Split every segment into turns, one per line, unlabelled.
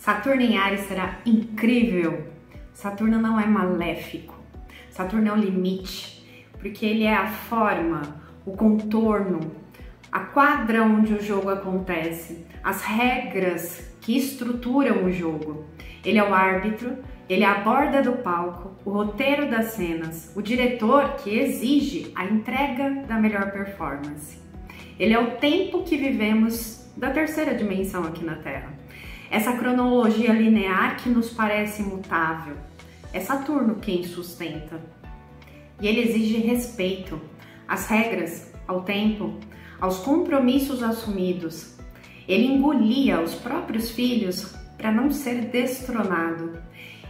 Saturno em Áries será incrível. Saturno não é maléfico. Saturno é o limite, porque ele é a forma, o contorno, a quadra onde o jogo acontece, as regras que estruturam o jogo. Ele é o árbitro, ele é a borda do palco, o roteiro das cenas, o diretor que exige a entrega da melhor performance. Ele é o tempo que vivemos da terceira dimensão aqui na Terra. Essa cronologia linear que nos parece imutável. É Saturno quem sustenta. E ele exige respeito às regras, ao tempo, aos compromissos assumidos. Ele engolia os próprios filhos para não ser destronado.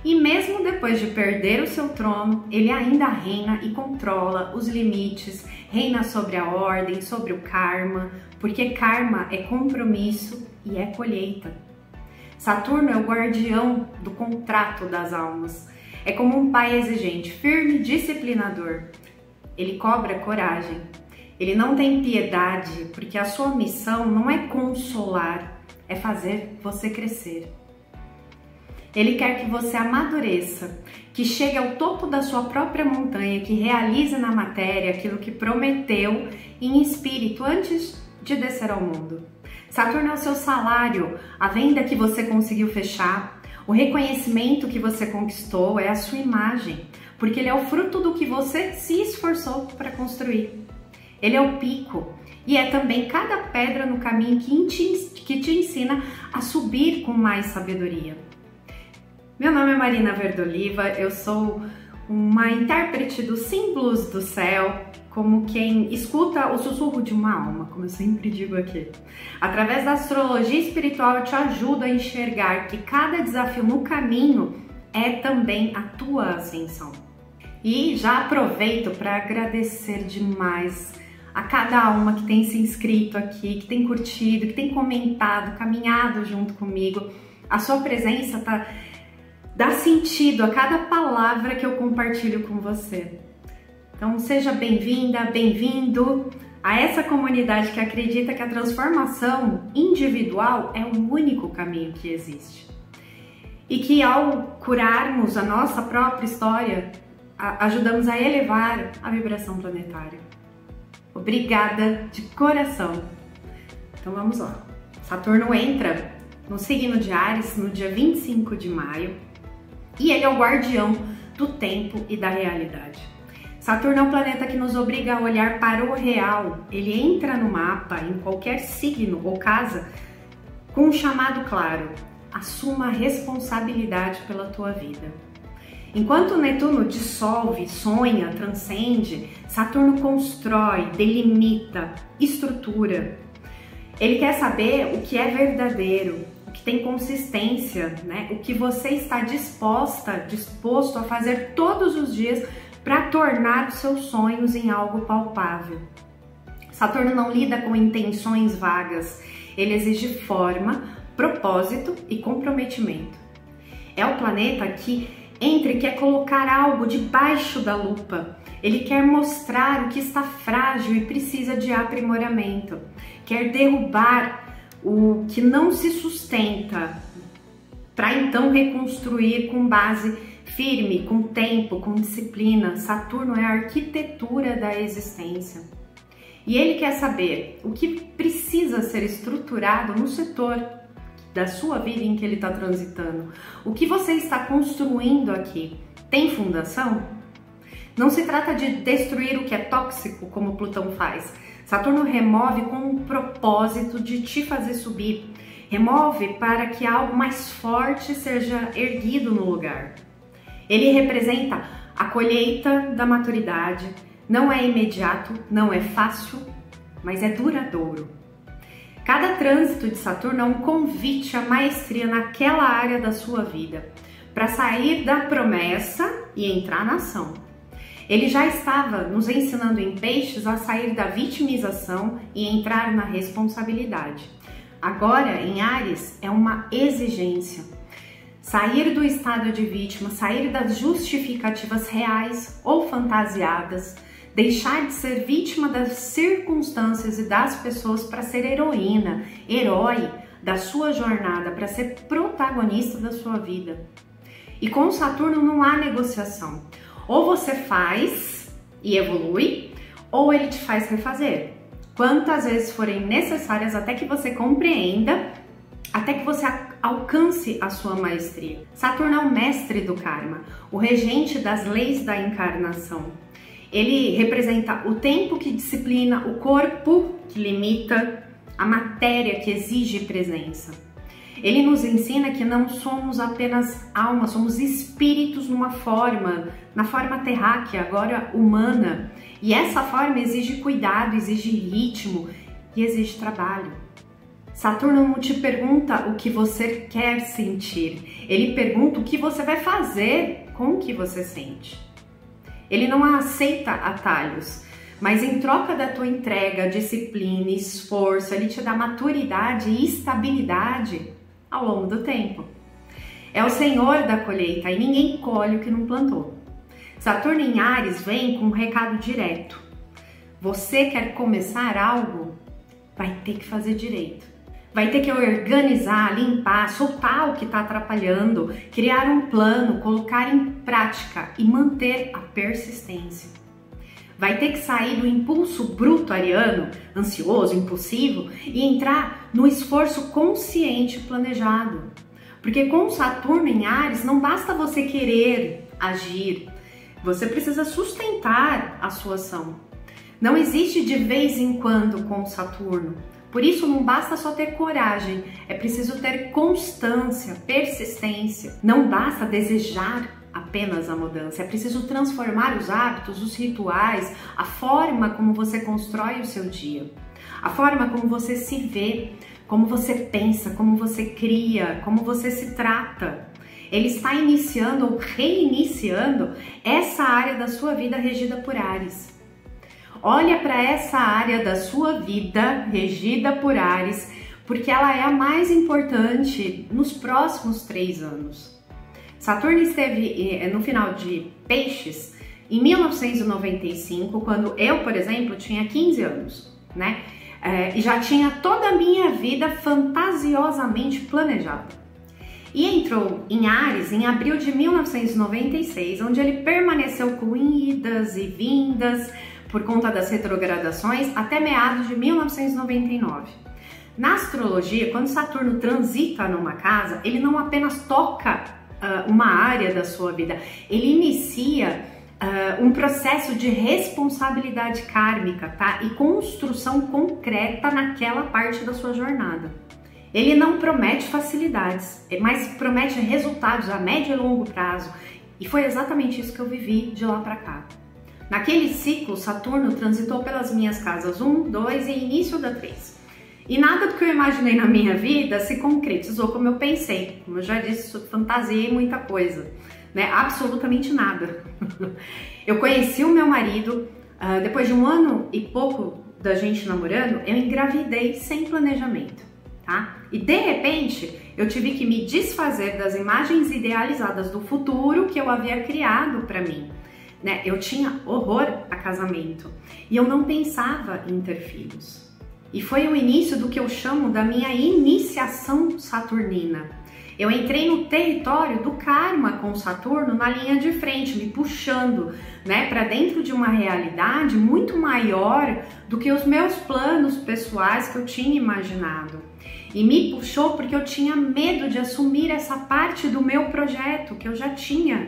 E mesmo depois de perder o seu trono, ele ainda reina e controla os limites, reina sobre a ordem, sobre o karma, porque karma é compromisso e é colheita. Saturno é o guardião do contrato das almas. É como um pai exigente, firme, disciplinador. Ele cobra coragem. Ele não tem piedade, porque a sua missão não é consolar, é fazer você crescer. Ele quer que você amadureça, que chegue ao topo da sua própria montanha, que realize na matéria aquilo que prometeu em espírito antes de descer ao mundo. Saturno é o seu salário, a venda que você conseguiu fechar, o reconhecimento que você conquistou, é a sua imagem, porque ele é o fruto do que você se esforçou para construir. Ele é o pico e é também cada pedra no caminho que te ensina a subir com mais sabedoria. Meu nome é Marina Verdoliva, eu sou uma intérprete dos símbolos do céu, como quem escuta o sussurro de uma alma, como eu sempre digo aqui. Através da astrologia espiritual eu te ajudo a enxergar que cada desafio no caminho é também a tua ascensão. E já aproveito para agradecer demais a cada alma que tem se inscrito aqui, que tem curtido, que tem comentado, caminhado junto comigo. A sua presença dá sentido a cada palavra que eu compartilho com você. Então seja bem-vinda, bem-vindo a essa comunidade que acredita que a transformação individual é o único caminho que existe. E que ao curarmos a nossa própria história, ajudamos a elevar a vibração planetária. Obrigada de coração! Então vamos lá. Saturno entra no signo de Áries no dia 25 de maio e ele é o guardião do tempo e da realidade. Saturno é um planeta que nos obriga a olhar para o real. Ele entra no mapa, em qualquer signo ou casa, com um chamado claro: assuma a responsabilidade pela tua vida. Enquanto Netuno dissolve, sonha, transcende, Saturno constrói, delimita, estrutura. Ele quer saber o que é verdadeiro, o que tem consistência, né? O que você está disposto a fazer todos os dias para tornar os seus sonhos em algo palpável. Saturno não lida com intenções vagas, ele exige forma, propósito e comprometimento. É o planeta que quer colocar algo debaixo da lupa. Ele quer mostrar o que está frágil e precisa de aprimoramento. Quer derrubar o que não se sustenta, para então reconstruir com base firme, com tempo, com disciplina. Saturno é a arquitetura da existência. E ele quer saber o que precisa ser estruturado no setor da sua vida em que ele está transitando. O que você está construindo aqui tem fundação? Não se trata de destruir o que é tóxico, como Plutão faz. Saturno remove com um propósito de te fazer subir. Remove para que algo mais forte seja erguido no lugar. Ele representa a colheita da maturidade. Não é imediato, não é fácil, mas é duradouro. Cada trânsito de Saturno é um convite à maestria naquela área da sua vida, para sair da promessa e entrar na ação. Ele já estava nos ensinando em Peixes a sair da vitimização e entrar na responsabilidade. Agora, em Áries, é uma exigência. Sair do estado de vítima, sair das justificativas reais ou fantasiadas, deixar de ser vítima das circunstâncias e das pessoas para ser heroína, herói, da sua jornada, para ser protagonista da sua vida. E com o Saturno não há negociação. Ou você faz e evolui, ou ele te faz refazer. Quantas vezes forem necessárias até que você compreenda, até que você alcance a sua maestria. Saturno é o mestre do karma, o regente das leis da encarnação. Ele representa o tempo que disciplina, o corpo que limita, a matéria que exige presença. Ele nos ensina que não somos apenas alma, somos espíritos na forma terráquea, agora humana. E essa forma exige cuidado, exige ritmo e exige trabalho. Saturno não te pergunta o que você quer sentir, ele pergunta o que você vai fazer com o que você sente. Ele não aceita atalhos, mas em troca da tua entrega, disciplina, esforço, ele te dá maturidade e estabilidade ao longo do tempo. É o Senhor da colheita e ninguém colhe o que não plantou. Saturno em Áries vem com um recado direto. Você quer começar algo? Vai ter que fazer direito. Vai ter que organizar, limpar, soltar o que está atrapalhando, criar um plano, colocar em prática e manter a persistência. Vai ter que sair do impulso bruto ariano, ansioso, impulsivo, e entrar no esforço consciente e planejado. Porque com Saturno em Áries não basta você querer agir, você precisa sustentar a sua ação. Não existe de vez em quando com Saturno. Por isso não basta só ter coragem, é preciso ter constância, persistência. Não basta desejar apenas a mudança, é preciso transformar os hábitos, os rituais, a forma como você constrói o seu dia, a forma como você se vê, como você pensa, como você cria, como você se trata. Ele está iniciando ou reiniciando essa área da sua vida regida por Áries. Olha para essa área da sua vida regida por Áries, porque ela é a mais importante nos próximos 3 anos. Saturno esteve no final de Peixes em 1995, quando eu, por exemplo, tinha 15 anos, né? E já tinha toda a minha vida fantasiosamente planejada. E entrou em Áries em abril de 1996, onde ele permaneceu com idas e vindas, por conta das retrogradações, até meados de 1999. Na astrologia, quando Saturno transita numa casa, ele não apenas toca uma área da sua vida, ele inicia um processo de responsabilidade kármica, tá? E construção concreta naquela parte da sua jornada. Ele não promete facilidades, mas promete resultados a médio e longo prazo. E foi exatamente isso que eu vivi de lá para cá. Naquele ciclo, Saturno transitou pelas minhas casas 1, 2 e início da 3. E nada do que eu imaginei na minha vida se concretizou como eu pensei. Como eu já disse, fantasiei muita coisa, né? Absolutamente nada. Eu conheci o meu marido, depois de 1 ano e pouco da gente namorando, eu engravidei sem planejamento, tá? E de repente, eu tive que me desfazer das imagens idealizadas do futuro que eu havia criado para mim. Né? Eu tinha horror a casamento e eu não pensava em ter filhos. E foi o início do que eu chamo da minha iniciação saturnina. Eu entrei no território do karma com Saturno na linha de frente, me puxando, né, para dentro de uma realidade muito maior do que os meus planos pessoais que eu tinha imaginado. E me puxou porque eu tinha medo de assumir essa parte do meu projeto que eu já tinha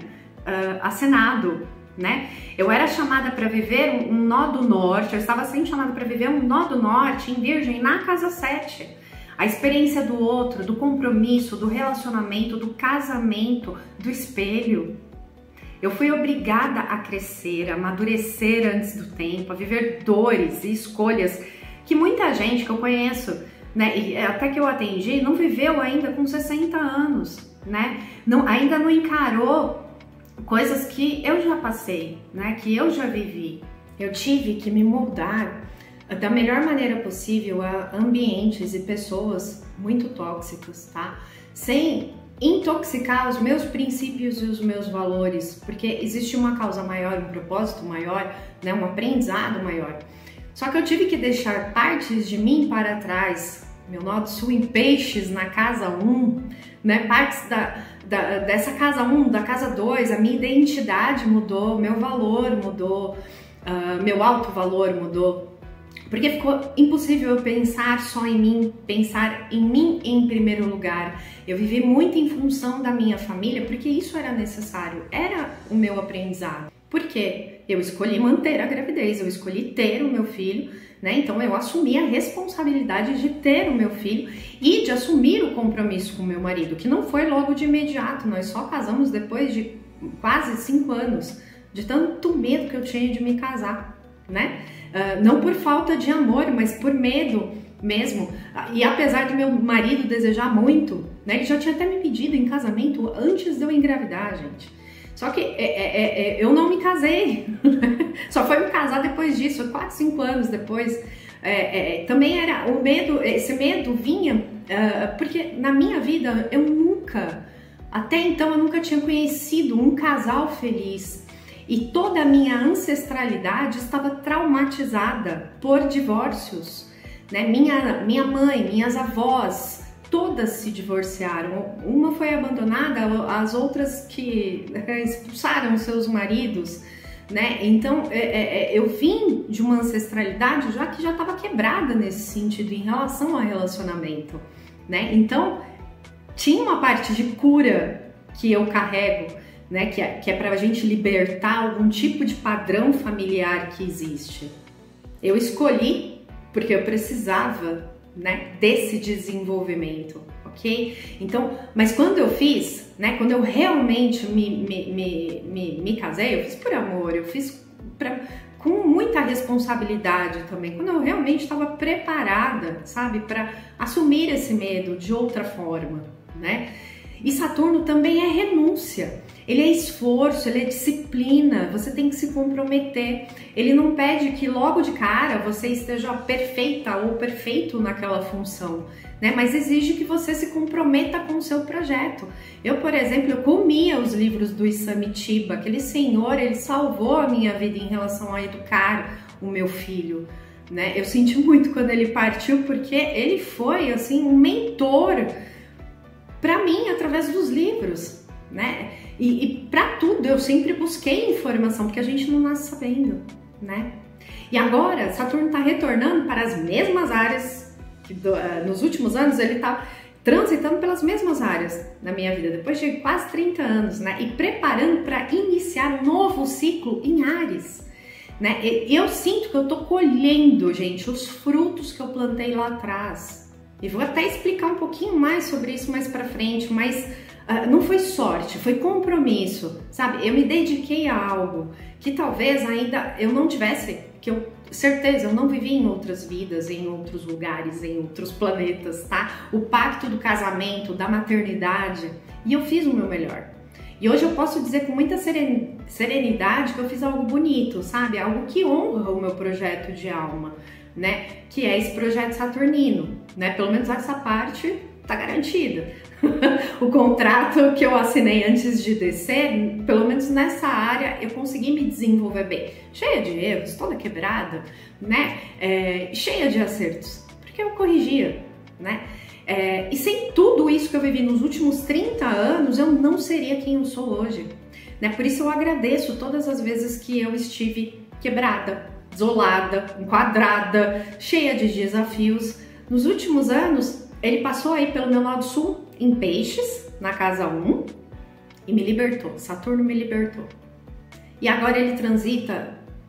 assinado. Né? Eu era chamada para viver um nó do norte, eu estava sendo chamada para viver um nó do norte em Virgem na casa 7. A experiência do outro, do compromisso, do relacionamento, do casamento, do espelho. Eu fui obrigada a crescer, a amadurecer antes do tempo, a viver dores e escolhas que muita gente que eu conheço, né, e até que eu atendi, não viveu ainda com 60 anos, né? Ainda não encarou coisas que eu já passei, né, que eu já vivi. Eu tive que me moldar da melhor maneira possível a ambientes e pessoas muito tóxicas, tá? Sem intoxicar os meus princípios e os meus valores, porque existe uma causa maior, um propósito maior, né, um aprendizado maior. Só que eu tive que deixar partes de mim para trás meu nó do sul em Peixes, na casa 1, né? Partes dessa casa 1, da casa 2, a minha identidade mudou, meu valor mudou, meu alto valor mudou. Porque ficou impossível eu pensar só em mim, pensar em mim em primeiro lugar. Eu vivi muito em função da minha família, porque isso era necessário, era o meu aprendizado. Porque eu escolhi manter a gravidez, eu escolhi ter o meu filho, né? Então eu assumi a responsabilidade de ter o meu filho e de assumir o compromisso com o meu marido, que não foi logo de imediato, nós só casamos depois de quase 5 anos, de tanto medo que eu tinha de me casar, né? Não por falta de amor, mas por medo mesmo. E apesar do meu marido desejar muito, né? Ele já tinha até me pedido em casamento antes de eu engravidar, gente. Só que eu não me casei, só foi me casar depois disso, 4, 5 anos depois. Também era o medo, esse medo vinha porque na minha vida eu nunca, até então eu nunca tinha conhecido um casal feliz. E toda a minha ancestralidade estava traumatizada por divórcios, né? Minha mãe, minhas avós, todas se divorciaram. Uma foi abandonada, as outras que expulsaram seus maridos, né? Então eu vim de uma ancestralidade que já estava quebrada nesse sentido em relação ao relacionamento, né? Então tinha uma parte de cura que eu carrego, né, que é para a gente libertar algum tipo de padrão familiar que existe. Eu escolhi porque eu precisava, né, desse desenvolvimento, ok? Então, mas quando eu fiz, né, quando eu realmente me casei, eu fiz por amor, eu fiz com muita responsabilidade também, quando eu realmente estava preparada, sabe, para assumir esse medo de outra forma, né? E Saturno também é renúncia. Ele é esforço, ele é disciplina, você tem que se comprometer. Ele não pede que logo de cara você esteja perfeita ou perfeito naquela função, né? Mas exige que você se comprometa com o seu projeto. Eu, por exemplo, eu comia os livros do Isamitiba, aquele senhor, ele salvou a minha vida em relação a educar o meu filho, né? Eu senti muito quando ele partiu, porque ele foi, assim, um mentor para mim através dos livros, né? E para tudo eu sempre busquei informação, porque a gente não nasce sabendo, né? E agora Saturno está retornando para as mesmas áreas que nos últimos anos ele está transitando pelas mesmas áreas na minha vida, depois de quase 30 anos, né? E preparando para iniciar um novo ciclo em Áries, né? Eu sinto que eu tô colhendo, gente, os frutos que eu plantei lá atrás. E vou até explicar um pouquinho mais sobre isso mais para frente, mas não foi sorte, foi compromisso, sabe? Eu me dediquei a algo que talvez ainda eu não tivesse, certeza, eu não vivi em outras vidas, em outros lugares, em outros planetas, tá? O pacto do casamento, da maternidade, e eu fiz o meu melhor. E hoje eu posso dizer com muita serenidade que eu fiz algo bonito, sabe? Algo que honra o meu projeto de alma, né? Que é esse projeto saturnino, né? Pelo menos essa parte tá garantida. O contrato que eu assinei antes de descer, pelo menos nessa área, eu consegui me desenvolver bem. Cheia de erros, toda quebrada, né? Cheia de acertos, porque eu corrigia, né? E sem tudo isso que eu vivi nos últimos 30 anos, eu não seria quem eu sou hoje, né? Por isso eu agradeço todas as vezes que eu estive quebrada, isolada, enquadrada, cheia de desafios. Nos últimos anos, ele passou aí pelo meu lado sul, em Peixes, na casa 1, e me libertou. Saturno me libertou. E agora ele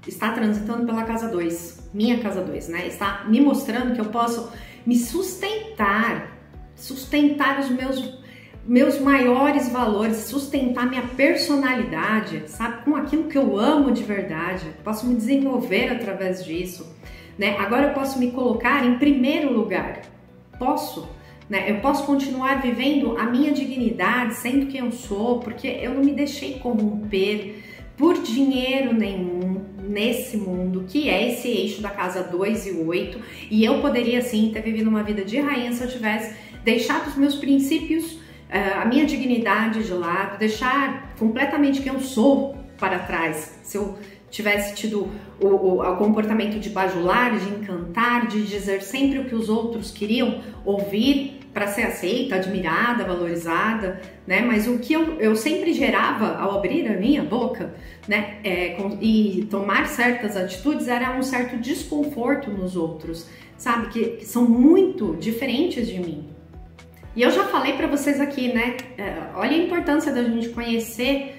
está transitando pela casa 2, minha casa 2, né? Está me mostrando que eu posso me sustentar os meus maiores valores, sustentar minha personalidade, sabe? Com aquilo que eu amo de verdade. Posso me desenvolver através disso, né? Agora eu posso me colocar em primeiro lugar. Posso, né? Eu posso continuar vivendo a minha dignidade, sendo quem eu sou, porque eu não me deixei corromper por dinheiro nenhum nesse mundo, que é esse eixo da casa 2 e 8, e eu poderia sim ter vivido uma vida de rainha se eu tivesse deixado os meus princípios, a minha dignidade de lado, deixar completamente quem eu sou para trás, se eu tivesse tido o comportamento de bajular, de encantar, de dizer sempre o que os outros queriam ouvir para ser aceita, admirada, valorizada, né? Mas o que eu sempre gerava ao abrir a minha boca, né, e tomar certas atitudes era um certo desconforto nos outros, sabe? Que são muito diferentes de mim. E eu já falei para vocês aqui, né? Olha a importância da gente conhecer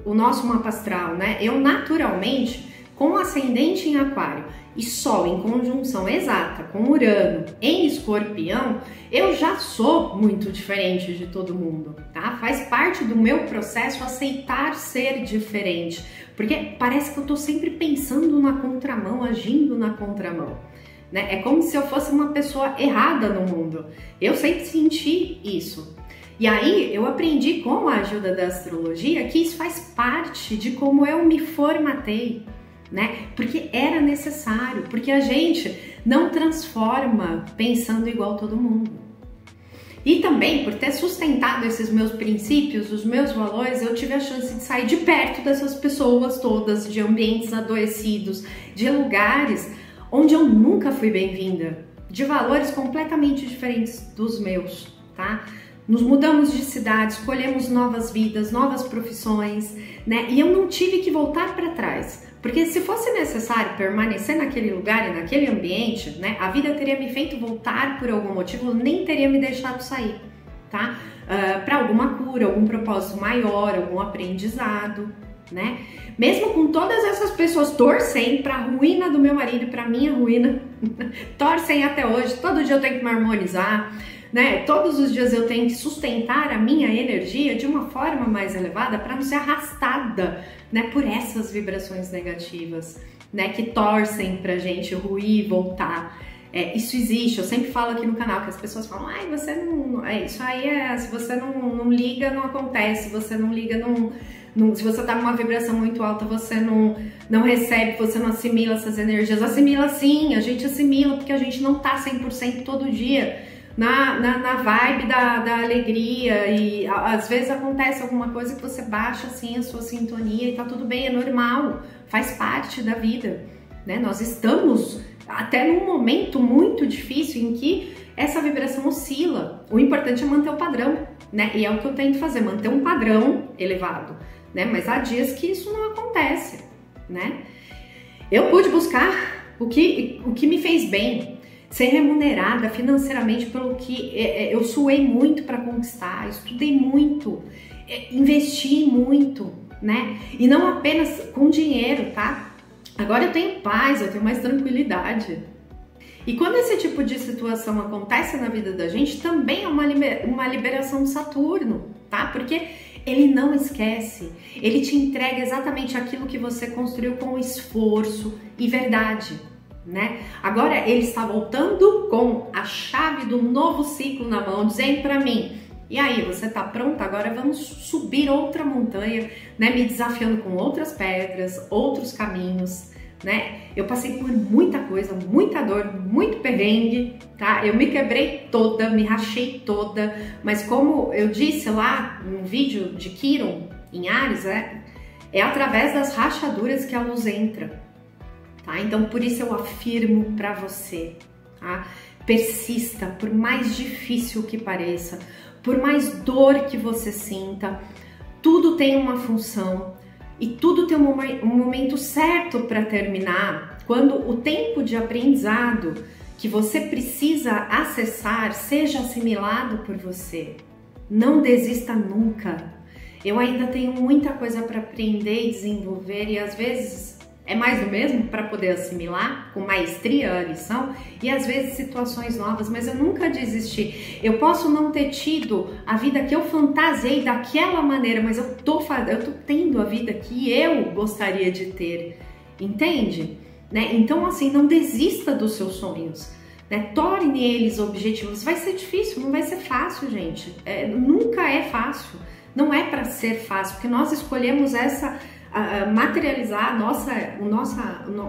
o nosso mapa astral, né? Eu naturalmente, com ascendente em Aquário e Sol em conjunção exata com Urano em Escorpião, eu já sou muito diferente de todo mundo, tá? Faz parte do meu processo aceitar ser diferente, porque parece que eu tô sempre pensando na contramão, agindo na contramão, né? É como se eu fosse uma pessoa errada no mundo. Eu sempre senti isso. E aí eu aprendi com a ajuda da astrologia que isso faz parte de como eu me formatei, né? Porque era necessário, porque a gente não transforma pensando igual todo mundo. E também por ter sustentado esses meus princípios, os meus valores, eu tive a chance de sair de perto dessas pessoas todas, de ambientes adoecidos, de lugares onde eu nunca fui bem-vinda, de valores completamente diferentes dos meus, tá? Nos mudamos de cidade, escolhemos novas vidas, novas profissões, né? E eu não tive que voltar para trás, porque se fosse necessário permanecer naquele lugar e naquele ambiente, né? A vida teria me feito voltar por algum motivo, nem teria me deixado sair, tá? Para alguma cura, algum propósito maior, algum aprendizado, né? Mesmo com todas essas pessoas torcendo para a ruína do meu marido e para minha ruína, torcem até hoje, todo dia eu tenho que me harmonizar, né? Todos os dias eu tenho que sustentar a minha energia de uma forma mais elevada para não ser arrastada, né, por essas vibrações negativas, né, que torcem pra gente ruir e voltar. Isso existe, eu sempre falo aqui no canal que as pessoas falam, ai, você não... isso aí se você não liga, não acontece, se você não liga, se você tá numa vibração muito alta, você não recebe, você não assimila essas energias. Assimila sim, a gente assimila porque a gente não tá 100% todo dia na vibe da alegria, e às vezes acontece alguma coisa que você baixa assim a sua sintonia e tá tudo bem, é normal, faz parte da vida, né? Nós estamos até num momento muito difícil em que essa vibração oscila. O importante é manter o padrão, né? E é o que eu tento fazer, manter um padrão elevado, né? Mas há dias que isso não acontece, né? Eu pude buscar o que me fez bem, ser remunerada financeiramente pelo que eu suei muito para conquistar, estudei muito, investi muito, né? E não apenas com dinheiro, tá? Agora eu tenho paz, eu tenho mais tranquilidade. E quando esse tipo de situação acontece na vida da gente, também é uma liberação de Saturno, tá? Porque ele não esquece, ele te entrega exatamente aquilo que você construiu com esforço e verdade, né? Agora ele está voltando com a chave do novo ciclo na mão, dizendo para mim, e aí, você tá pronta? Agora vamos subir outra montanha, né? Me desafiando com outras pedras, outros caminhos, né? Eu passei por muita coisa, muita dor, muito perrengue, tá? Eu me quebrei toda, me rachei toda, mas como eu disse lá no vídeo de Quiron, em Áries, é através das rachaduras que a luz entra, tá? Então, por isso eu afirmo pra você, tá? Persista, por mais difícil que pareça, por mais dor que você sinta, tudo tem uma função e tudo tem um momento certo para terminar, quando o tempo de aprendizado que você precisa acessar seja assimilado por você. Não desista nunca. Eu ainda tenho muita coisa para aprender e desenvolver, e às vezes é mais do mesmo para poder assimilar com maestria a lição, e às vezes situações novas, mas eu nunca desisti. Eu posso não ter tido a vida que eu fantasiei daquela maneira, mas eu tô tendo a vida que eu gostaria de ter, entende? Né? Então assim, não desista dos seus sonhos, né? Torne eles objetivos. Vai ser difícil, não vai ser fácil, gente. Nunca é fácil, não é para ser fácil, porque nós escolhemos materializar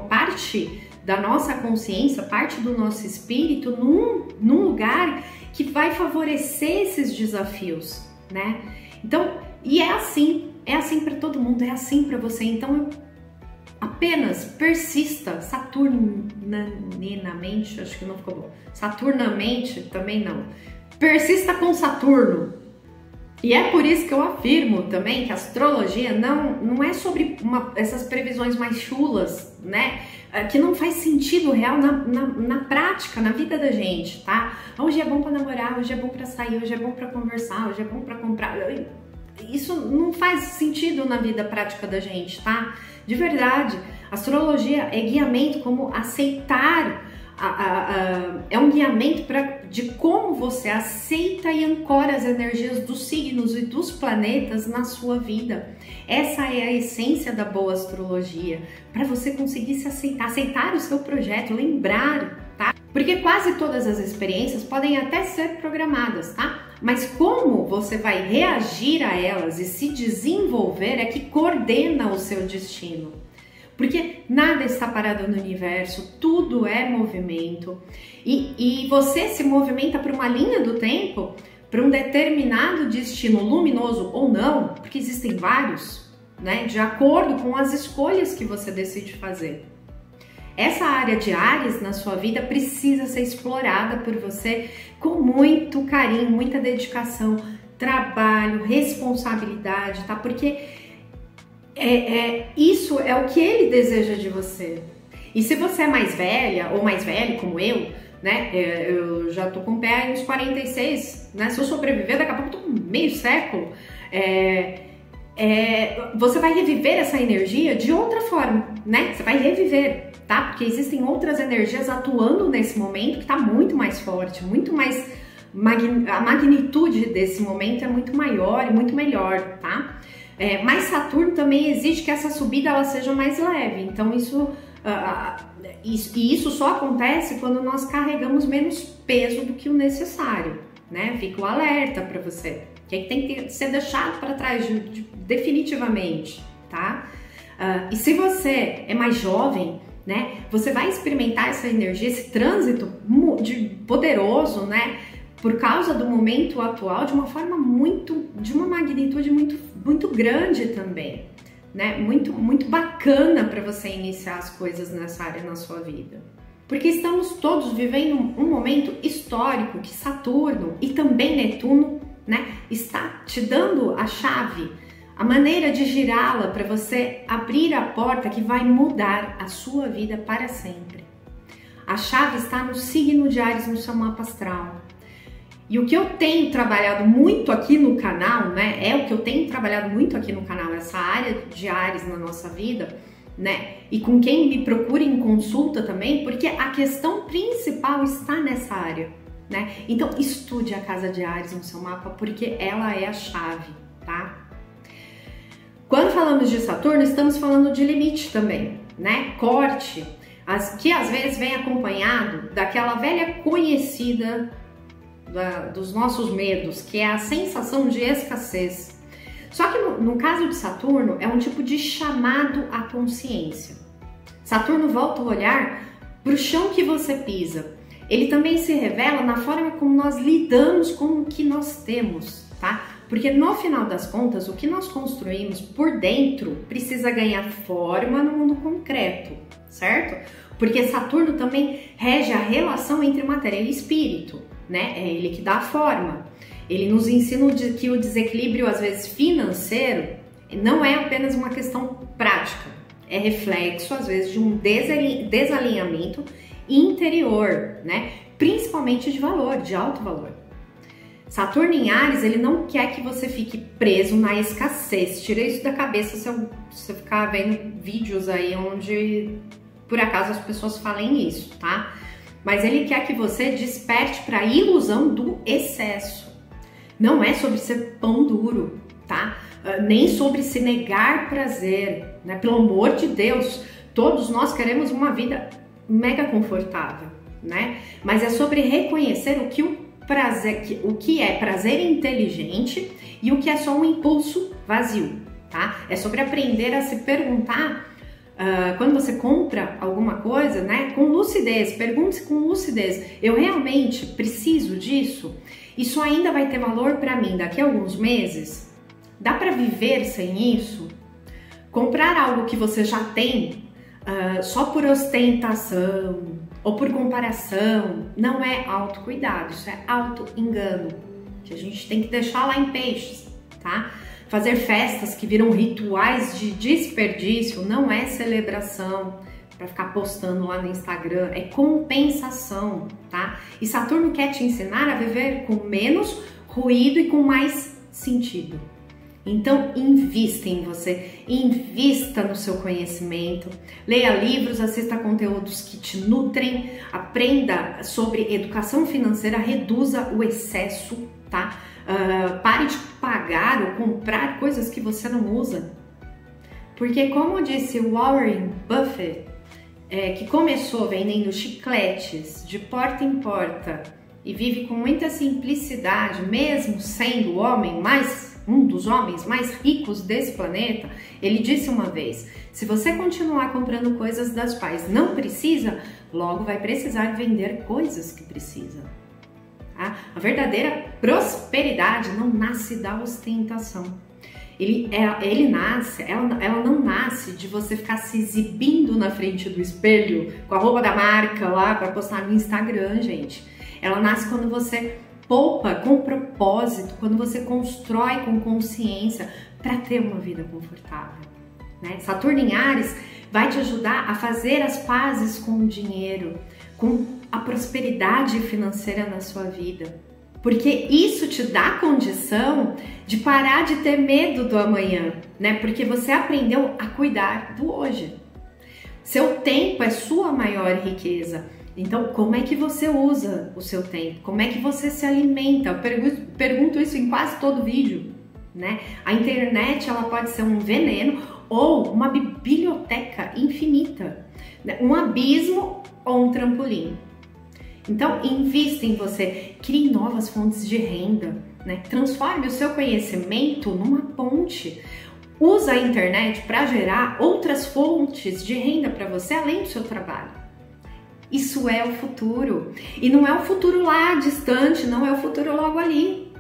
parte da nossa consciência, parte do nosso espírito num lugar que vai favorecer esses desafios, né? Então, e é assim para todo mundo, é assim para você. Então, Apenas persista, saturnamente, acho que não ficou bom, saturnamente também não, persista com Saturno. E é por isso que eu afirmo também que a astrologia não é sobre essas previsões mais chulas, né? Que não faz sentido real na prática, na vida da gente, tá? Hoje é bom pra namorar, hoje é bom pra sair, hoje é bom pra conversar, hoje é bom pra comprar. Isso não faz sentido na vida prática da gente, tá? De verdade, astrologia é guiamento, como aceitar, é um guiamento de como você aceita e ancora as energias dos signos e dos planetas na sua vida. Essa é a essência da boa astrologia, para você conseguir se aceitar o seu projeto, lembrar, tá? Porque quase todas as experiências podem até ser programadas, tá? Mas como você vai reagir a elas e se desenvolver é que coordena o seu destino. Porque nada está parado no universo, tudo é movimento. E você se movimenta para uma linha do tempo, para um determinado destino luminoso ou não, porque existem vários, né? De acordo com as escolhas que você decide fazer. Essa área de Áries na sua vida precisa ser explorada por você com muito carinho, muita dedicação, trabalho, responsabilidade, tá? Porque isso é o que ele deseja de você. E se você é mais velha ou mais velho como eu, né? Eu já tô com o pé nos 46, né? Se eu sobreviver, daqui a pouco eu tô com meio século. Você vai reviver essa energia de outra forma, né? Você vai reviver, tá? Porque existem outras energias atuando nesse momento que tá muito mais forte, muito mais... A magnitude desse momento é muito maior e muito melhor, tá? Mas Saturno também exige que essa subida ela seja mais leve, então isso só acontece quando nós carregamos menos peso do que o necessário, né? Fica o alerta para você, que tem que ser deixado para trás definitivamente, tá? E se você é mais jovem, né? Você vai experimentar essa energia, esse trânsito poderoso, né? Por causa do momento atual, de uma forma de uma magnitude muito grande também, né? Muito bacana para você iniciar as coisas nessa área na sua vida. Porque estamos todos vivendo um momento histórico que Saturno e também Netuno, né? Está te dando a chave, a maneira de girá-la para você abrir a porta que vai mudar a sua vida para sempre. A chave está no signo de Áries no seu mapa astral. E o que eu tenho trabalhado muito aqui no canal, né? Essa área de Áries na nossa vida, né? E com quem me procura em consulta também, porque a questão principal está nessa área, né? Então estude a casa de Áries no seu mapa, porque ela é a chave, tá? Quando falamos de Saturno, estamos falando de limite também, né? Corte, que às vezes vem acompanhado daquela velha conhecida dos nossos medos, que é a sensação de escassez. Só que no caso de Saturno, é um tipo de chamado à consciência. Saturno volta o olhar para o chão que você pisa. Ele também se revela na forma como nós lidamos com o que nós temos, tá? Porque no final das contas, o que nós construímos por dentro precisa ganhar forma no mundo concreto, certo? Porque Saturno também rege a relação entre matéria e espírito, né? É ele que dá a forma. Ele nos ensina que o desequilíbrio, às vezes financeiro, não é apenas uma questão prática, é reflexo, às vezes, de um desalinhamento interior, né? Principalmente de valor, de alto valor. Saturno em Áries, ele não quer que você fique preso na escassez. Tira isso da cabeça se você ficar vendo vídeos aí onde, por acaso, as pessoas falem isso, tá? Mas ele quer que você desperte para a ilusão do excesso. Não é sobre ser pão duro, tá? Nem sobre se negar prazer, né? Pelo amor de Deus, todos nós queremos uma vida mega confortável, né? Mas é sobre reconhecer o que é prazer inteligente e o que é só um impulso vazio, tá? É sobre aprender a se perguntar quando você compra alguma coisa, né? Com lucidez, pergunte-se com lucidez: eu realmente preciso disso? Isso ainda vai ter valor para mim daqui a alguns meses? Dá para viver sem isso? Comprar algo que você já tem só por ostentação ou por comparação, não é autocuidado, isso é auto-engano, que a gente tem que deixar lá em Peixes, tá? Fazer festas que viram rituais de desperdício não é celebração para ficar postando lá no Instagram, é compensação, tá? E Saturno quer te ensinar a viver com menos ruído e com mais sentido. Então, invista em você, invista no seu conhecimento, leia livros, assista conteúdos que te nutrem, aprenda sobre educação financeira, reduza o excesso, tá? Pare de pagar ou comprar coisas que você não usa. Porque, como disse Warren Buffett, que começou vendendo chicletes de porta em porta e vive com muita simplicidade, mesmo sendo um dos homens mais ricos desse planeta, ele disse uma vez: se você continuar comprando coisas das quais não precisa, logo vai precisar vender coisas que precisa. Tá? A verdadeira prosperidade não nasce da ostentação. Ela não nasce de você ficar se exibindo na frente do espelho com a roupa da marca lá para postar no Instagram, gente. Ela nasce quando você poupa com propósito, quando você constrói com consciência para ter uma vida confortável, né? Saturno em Áries vai te ajudar a fazer as pazes com o dinheiro, com a prosperidade financeira na sua vida, porque isso te dá condição de parar de ter medo do amanhã, né? Porque você aprendeu a cuidar do hoje. Seu tempo é sua maior riqueza. Então, como é que você usa o seu tempo? Como é que você se alimenta? Eu pergunto isso em quase todo vídeo, né? A internet, ela pode ser um veneno ou uma biblioteca infinita, né? Um abismo ou um trampolim. Então, invista em você, crie novas fontes de renda, né? Transforme o seu conhecimento numa ponte. Usa a internet para gerar outras fontes de renda para você além do seu trabalho. Isso é o futuro. E não é o futuro lá distante, não é o futuro logo ali.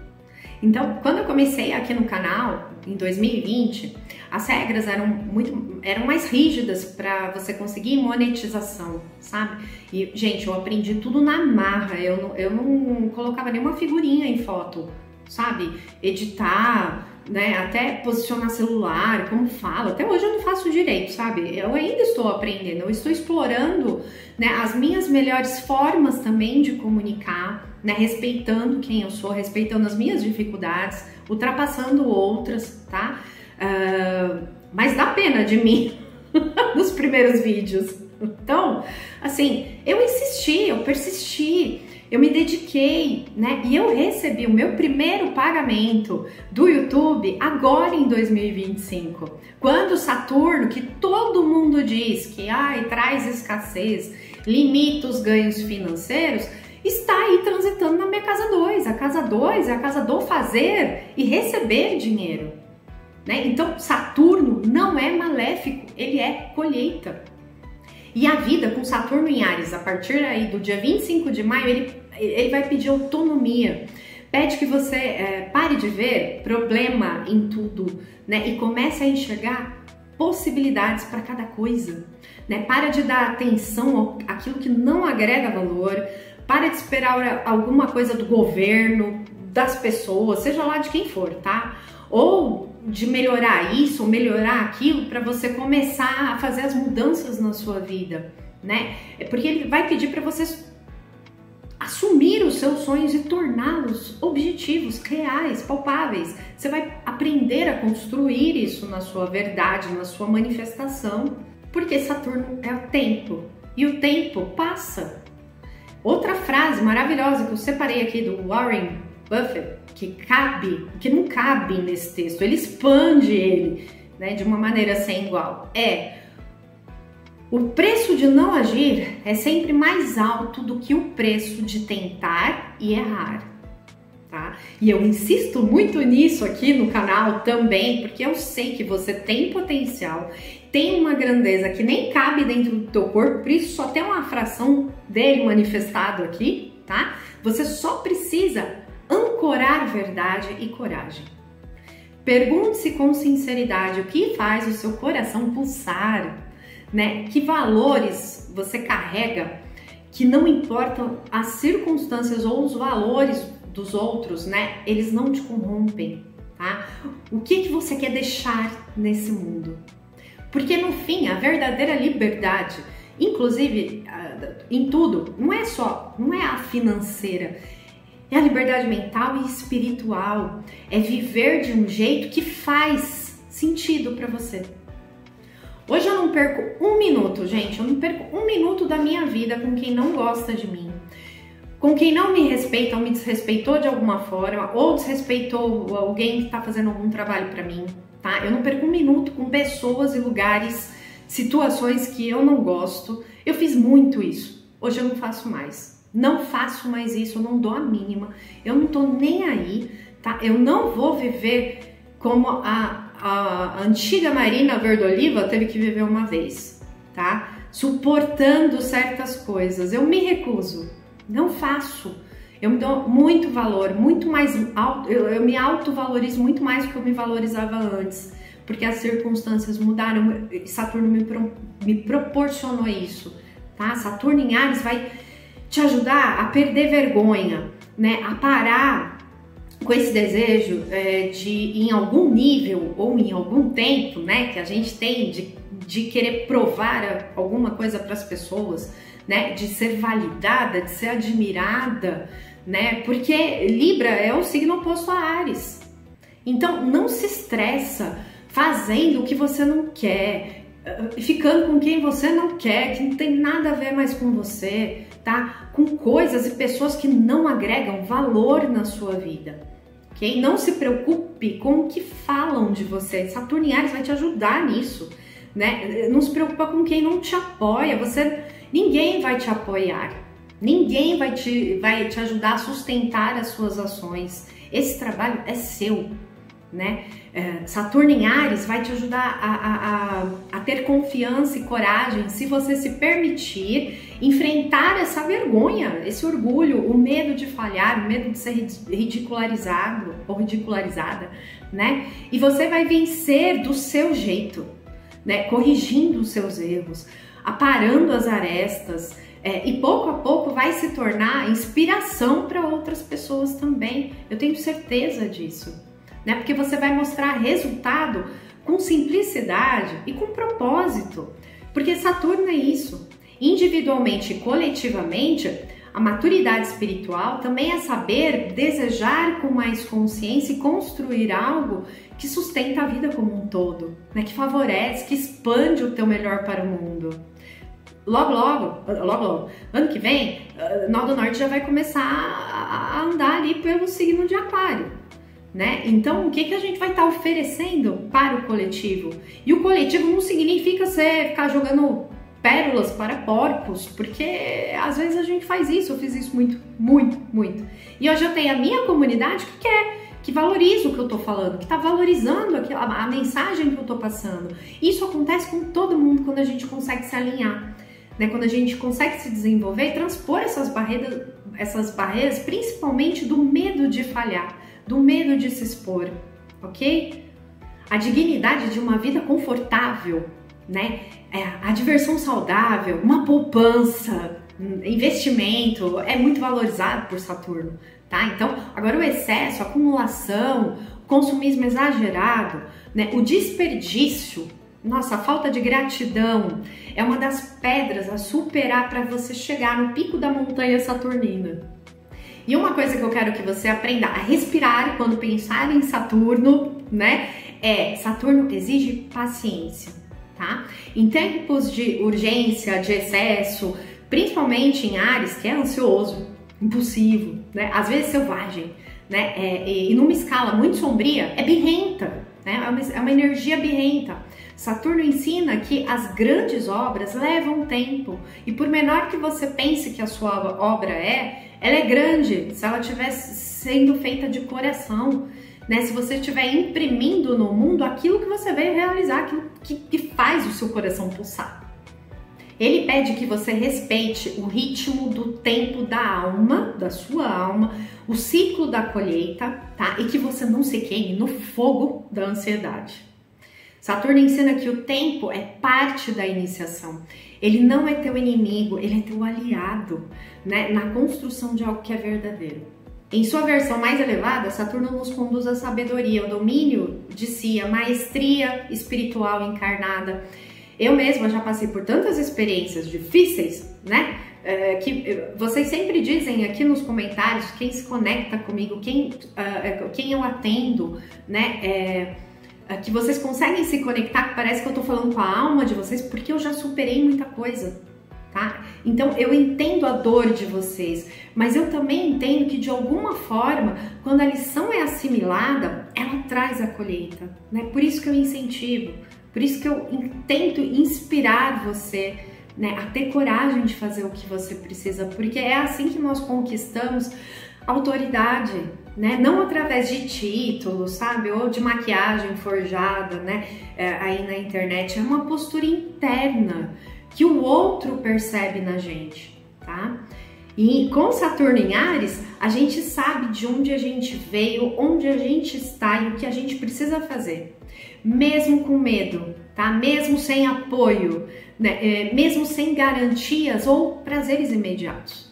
Então, quando eu comecei aqui no canal, em 2020, as regras eram mais rígidas para você conseguir monetização, sabe? E, gente, eu aprendi tudo na marra, eu não colocava nenhuma figurinha em foto, sabe? Editar, né? Até posicionar celular, como falo. Até hoje eu não faço direito, sabe? Eu ainda estou aprendendo, eu estou explorando, né, as minhas melhores formas também de comunicar, né? Respeitando quem eu sou, respeitando as minhas dificuldades, ultrapassando outras, tá? Mas dá pena de mim nos primeiros vídeos. Então, assim, eu insisti, eu persisti, eu me dediquei, né? E eu recebi o meu primeiro pagamento do YouTube agora em 2025. Quando Saturno, que todo mundo diz que traz escassez, limita os ganhos financeiros, está aí transitando na minha casa 2. A casa 2 é a casa do fazer e receber dinheiro, né? Então, Saturno não é maléfico, ele é colheita. E a vida com Saturno em Áries, a partir aí do dia 25 de maio, ele vai pedir autonomia. Pede que você pare de ver problema em tudo, né? E comece a enxergar possibilidades para cada coisa, né? Para de dar atenção àquilo que não agrega valor, para de esperar alguma coisa do governo, das pessoas, seja lá de quem for, tá? Ou de melhorar isso, ou melhorar aquilo, para você começar a fazer as mudanças na sua vida, né? Porque ele vai pedir para você assumir os seus sonhos e torná-los objetivos, reais, palpáveis. Você vai aprender a construir isso na sua verdade, na sua manifestação, porque Saturno é o tempo, e o tempo passa. Outra frase maravilhosa que eu separei aqui do Warren Buffett, que não cabe nesse texto, ele expande ele, né, de uma maneira sem igual, o preço de não agir é sempre mais alto do que o preço de tentar e errar, tá? E eu insisto muito nisso aqui no canal também, porque eu sei que você tem potencial, tem uma grandeza que nem cabe dentro do teu corpo, por isso só tem uma fração dele manifestado aqui, tá? Você só precisa ancorar verdade e coragem. Pergunte-se com sinceridade o que faz o seu coração pulsar, né? Que valores você carrega que não importam as circunstâncias ou os valores dos outros, né? Eles não te corrompem, tá? O que você quer deixar nesse mundo? Porque no fim, a verdadeira liberdade, inclusive em tudo, não é a financeira, é a liberdade mental e espiritual, é viver de um jeito que faz sentido para você. Hoje eu não perco um minuto, gente, eu não perco um minuto da minha vida com quem não gosta de mim, com quem não me respeita ou me desrespeitou de alguma forma, ou desrespeitou alguém que está fazendo algum trabalho para mim, tá? Eu não perco um minuto com pessoas e lugares, situações que eu não gosto. Eu fiz muito isso, hoje eu não faço mais. Não faço mais isso, eu não dou a mínima, eu não tô nem aí, tá? Eu não vou viver como a antiga Marina Verdoliva teve que viver uma vez, tá? Suportando certas coisas, eu me recuso, não faço. Eu me dou muito valor, muito mais alto, eu me autovalorizo muito mais do que eu me valorizava antes, porque as circunstâncias mudaram, Saturno me proporcionou isso, tá? Saturno em Áries vai te ajudar a perder vergonha, né? A parar com esse desejo de, em algum nível ou em algum tempo, né? Que a gente tem de querer provar alguma coisa para as pessoas, né? De ser validada, de ser admirada, né? Porque Libra é o signo oposto a Áries. Então, não se estressa fazendo o que você não quer, ficando com quem você não quer, que não tem nada a ver mais com você, tá? Com coisas e pessoas que não agregam valor na sua vida, ok? Não se preocupe com o que falam de você. Saturno em Áries vai te ajudar nisso, né? Não se preocupa com quem não te apoia. Ninguém vai te apoiar, ninguém vai te ajudar a sustentar as suas ações. Esse trabalho é seu, né? Saturno em Áries vai te ajudar a ter confiança e coragem se você se permitir enfrentar essa vergonha, esse orgulho, o medo de falhar, o medo de ser ridicularizado ou ridicularizada, né? E você vai vencer do seu jeito, né? Corrigindo os seus erros, aparando as arestas, e pouco a pouco vai se tornar inspiração para outras pessoas também. Eu tenho certeza disso. Né? Porque você vai mostrar resultado com simplicidade e com propósito, porque Saturno é isso. Individualmente e coletivamente, a maturidade espiritual também é saber desejar com mais consciência e construir algo que sustenta a vida como um todo, né? Que favorece, que expande o teu melhor para o mundo. Logo, ano que vem, Nó do Norte já vai começar a andar ali pelo signo de Aquário. Né? Então, o que a gente vai estar oferecendo para o coletivo? E o coletivo não significa você ficar jogando pérolas para porcos, porque às vezes a gente faz isso, eu fiz isso muito. E hoje eu tenho a minha comunidade que quer, que valoriza o que eu tô falando, que tá valorizando a mensagem que eu tô passando. Isso acontece com todo mundo quando a gente consegue se alinhar, né? Quando a gente consegue se desenvolver e transpor essas barreiras, principalmente do medo de falhar, do medo de se expor, ok? A dignidade de uma vida confortável, né? A diversão saudável, uma poupança, investimento, é muito valorizado por Saturno, tá? Então, agora o excesso, a acumulação, o consumismo exagerado, né? O desperdício, nossa, a falta de gratidão é uma das pedras a superar para você chegar no pico da montanha saturnina. E uma coisa que eu quero que você aprenda a respirar quando pensar em Saturno, né? Saturno exige paciência, tá? Em tempos de urgência, de excesso, principalmente em Áries, que é ansioso, impulsivo, né? Às vezes selvagem, né? E numa escala muito sombria, é birrenta, né? É uma energia birrenta. Saturno ensina que as grandes obras levam tempo, e por menor que você pense que a sua obra ela é grande se ela estiver sendo feita de coração, né? Se você estiver imprimindo no mundo aquilo que você veio realizar, aquilo que faz o seu coração pulsar. Ele pede que você respeite o ritmo do tempo da alma, da sua alma, o ciclo da colheita, tá? E que você não se queime no fogo da ansiedade. Saturno ensina que o tempo é parte da iniciação. Ele não é teu inimigo, ele é teu aliado, né, na construção de algo que é verdadeiro. Em sua versão mais elevada, Saturno nos conduz à sabedoria, ao domínio de si, à maestria espiritual encarnada. Eu mesma já passei por tantas experiências difíceis, né? Que vocês sempre dizem aqui nos comentários, quem se conecta comigo, quem eu atendo, né? Que vocês conseguem se conectar, que parece que eu tô falando com a alma de vocês, porque eu já superei muita coisa, tá? Então eu entendo a dor de vocês, mas eu também entendo que de alguma forma, quando a lição é assimilada, ela traz a colheita, né? Por isso que eu incentivo, por isso que eu tento inspirar você, né, a ter coragem de fazer o que você precisa, porque é assim que nós conquistamos autoridade, né? Não através de títulos, sabe? Ou de maquiagem forjada, né? Aí na internet. É uma postura interna que o outro percebe na gente, tá? E com Saturno em Áries, a gente sabe de onde a gente veio, onde a gente está e o que a gente precisa fazer. Mesmo com medo, tá? Mesmo sem apoio, né? Mesmo sem garantias ou prazeres imediatos.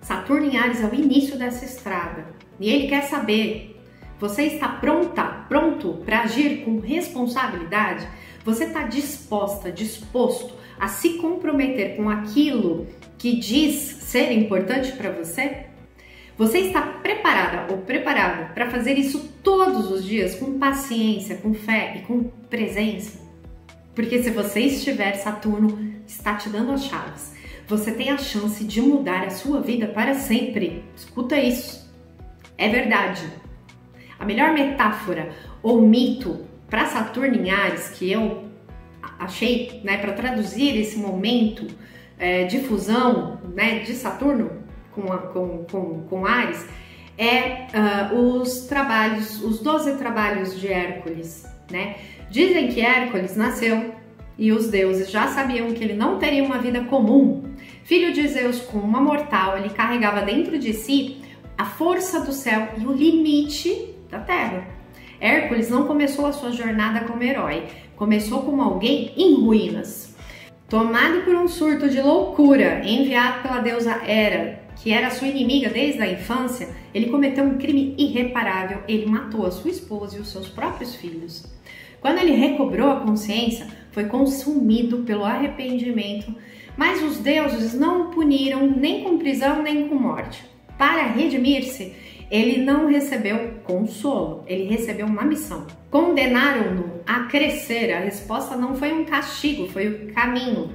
Saturno em Áries é o início dessa estrada e ele quer saber, você está pronto para agir com responsabilidade? Você está disposto a se comprometer com aquilo que diz ser importante para você? Você está preparada ou preparado para fazer isso todos os dias com paciência, com fé e com presença? Porque se você estiver, Saturno está te dando as chaves. Você tem a chance de mudar a sua vida para sempre. Escuta isso. É verdade. A melhor metáfora ou mito para Saturno em Áries que eu achei, né, para traduzir esse momento de fusão, né, de Saturno com Áries é os 12 trabalhos de Hércules, né? Dizem que Hércules nasceu e os deuses já sabiam que ele não teria uma vida comum. Filho de Zeus com uma mortal, ele carregava dentro de si a força do céu e o limite da terra. Hércules não começou a sua jornada como herói, começou como alguém em ruínas. Tomado por um surto de loucura, enviado pela deusa Hera, que era sua inimiga desde a infância, ele cometeu um crime irreparável, ele matou a sua esposa e os seus próprios filhos. Quando ele recobrou a consciência, foi consumido pelo arrependimento, mas os deuses não o puniram nem com prisão nem com morte. Para redimir-se, ele não recebeu consolo, ele recebeu uma missão. Condenaram-no a crescer, a resposta não foi um castigo, foi o caminho.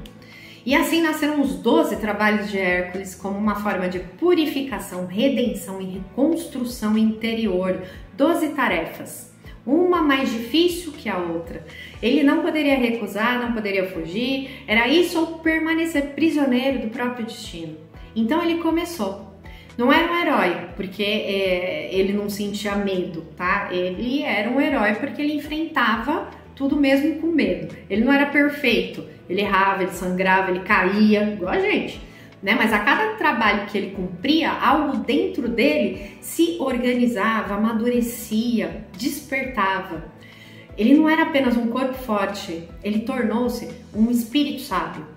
E assim nasceram os 12 trabalhos de Hércules como uma forma de purificação, redenção e reconstrução interior. 12 tarefas, uma mais difícil que a outra. Ele não poderia recusar, não poderia fugir, era isso ou permanecer prisioneiro do próprio destino. Então ele começou. Não era um herói porque ele não sentia medo, tá? Ele era um herói porque ele enfrentava tudo mesmo com medo. Ele não era perfeito, ele errava, ele sangrava, ele caía, igual a gente, né? Mas a cada trabalho que ele cumpria, algo dentro dele se organizava, amadurecia, despertava. Ele não era apenas um corpo forte, ele tornou-se um espírito sábio.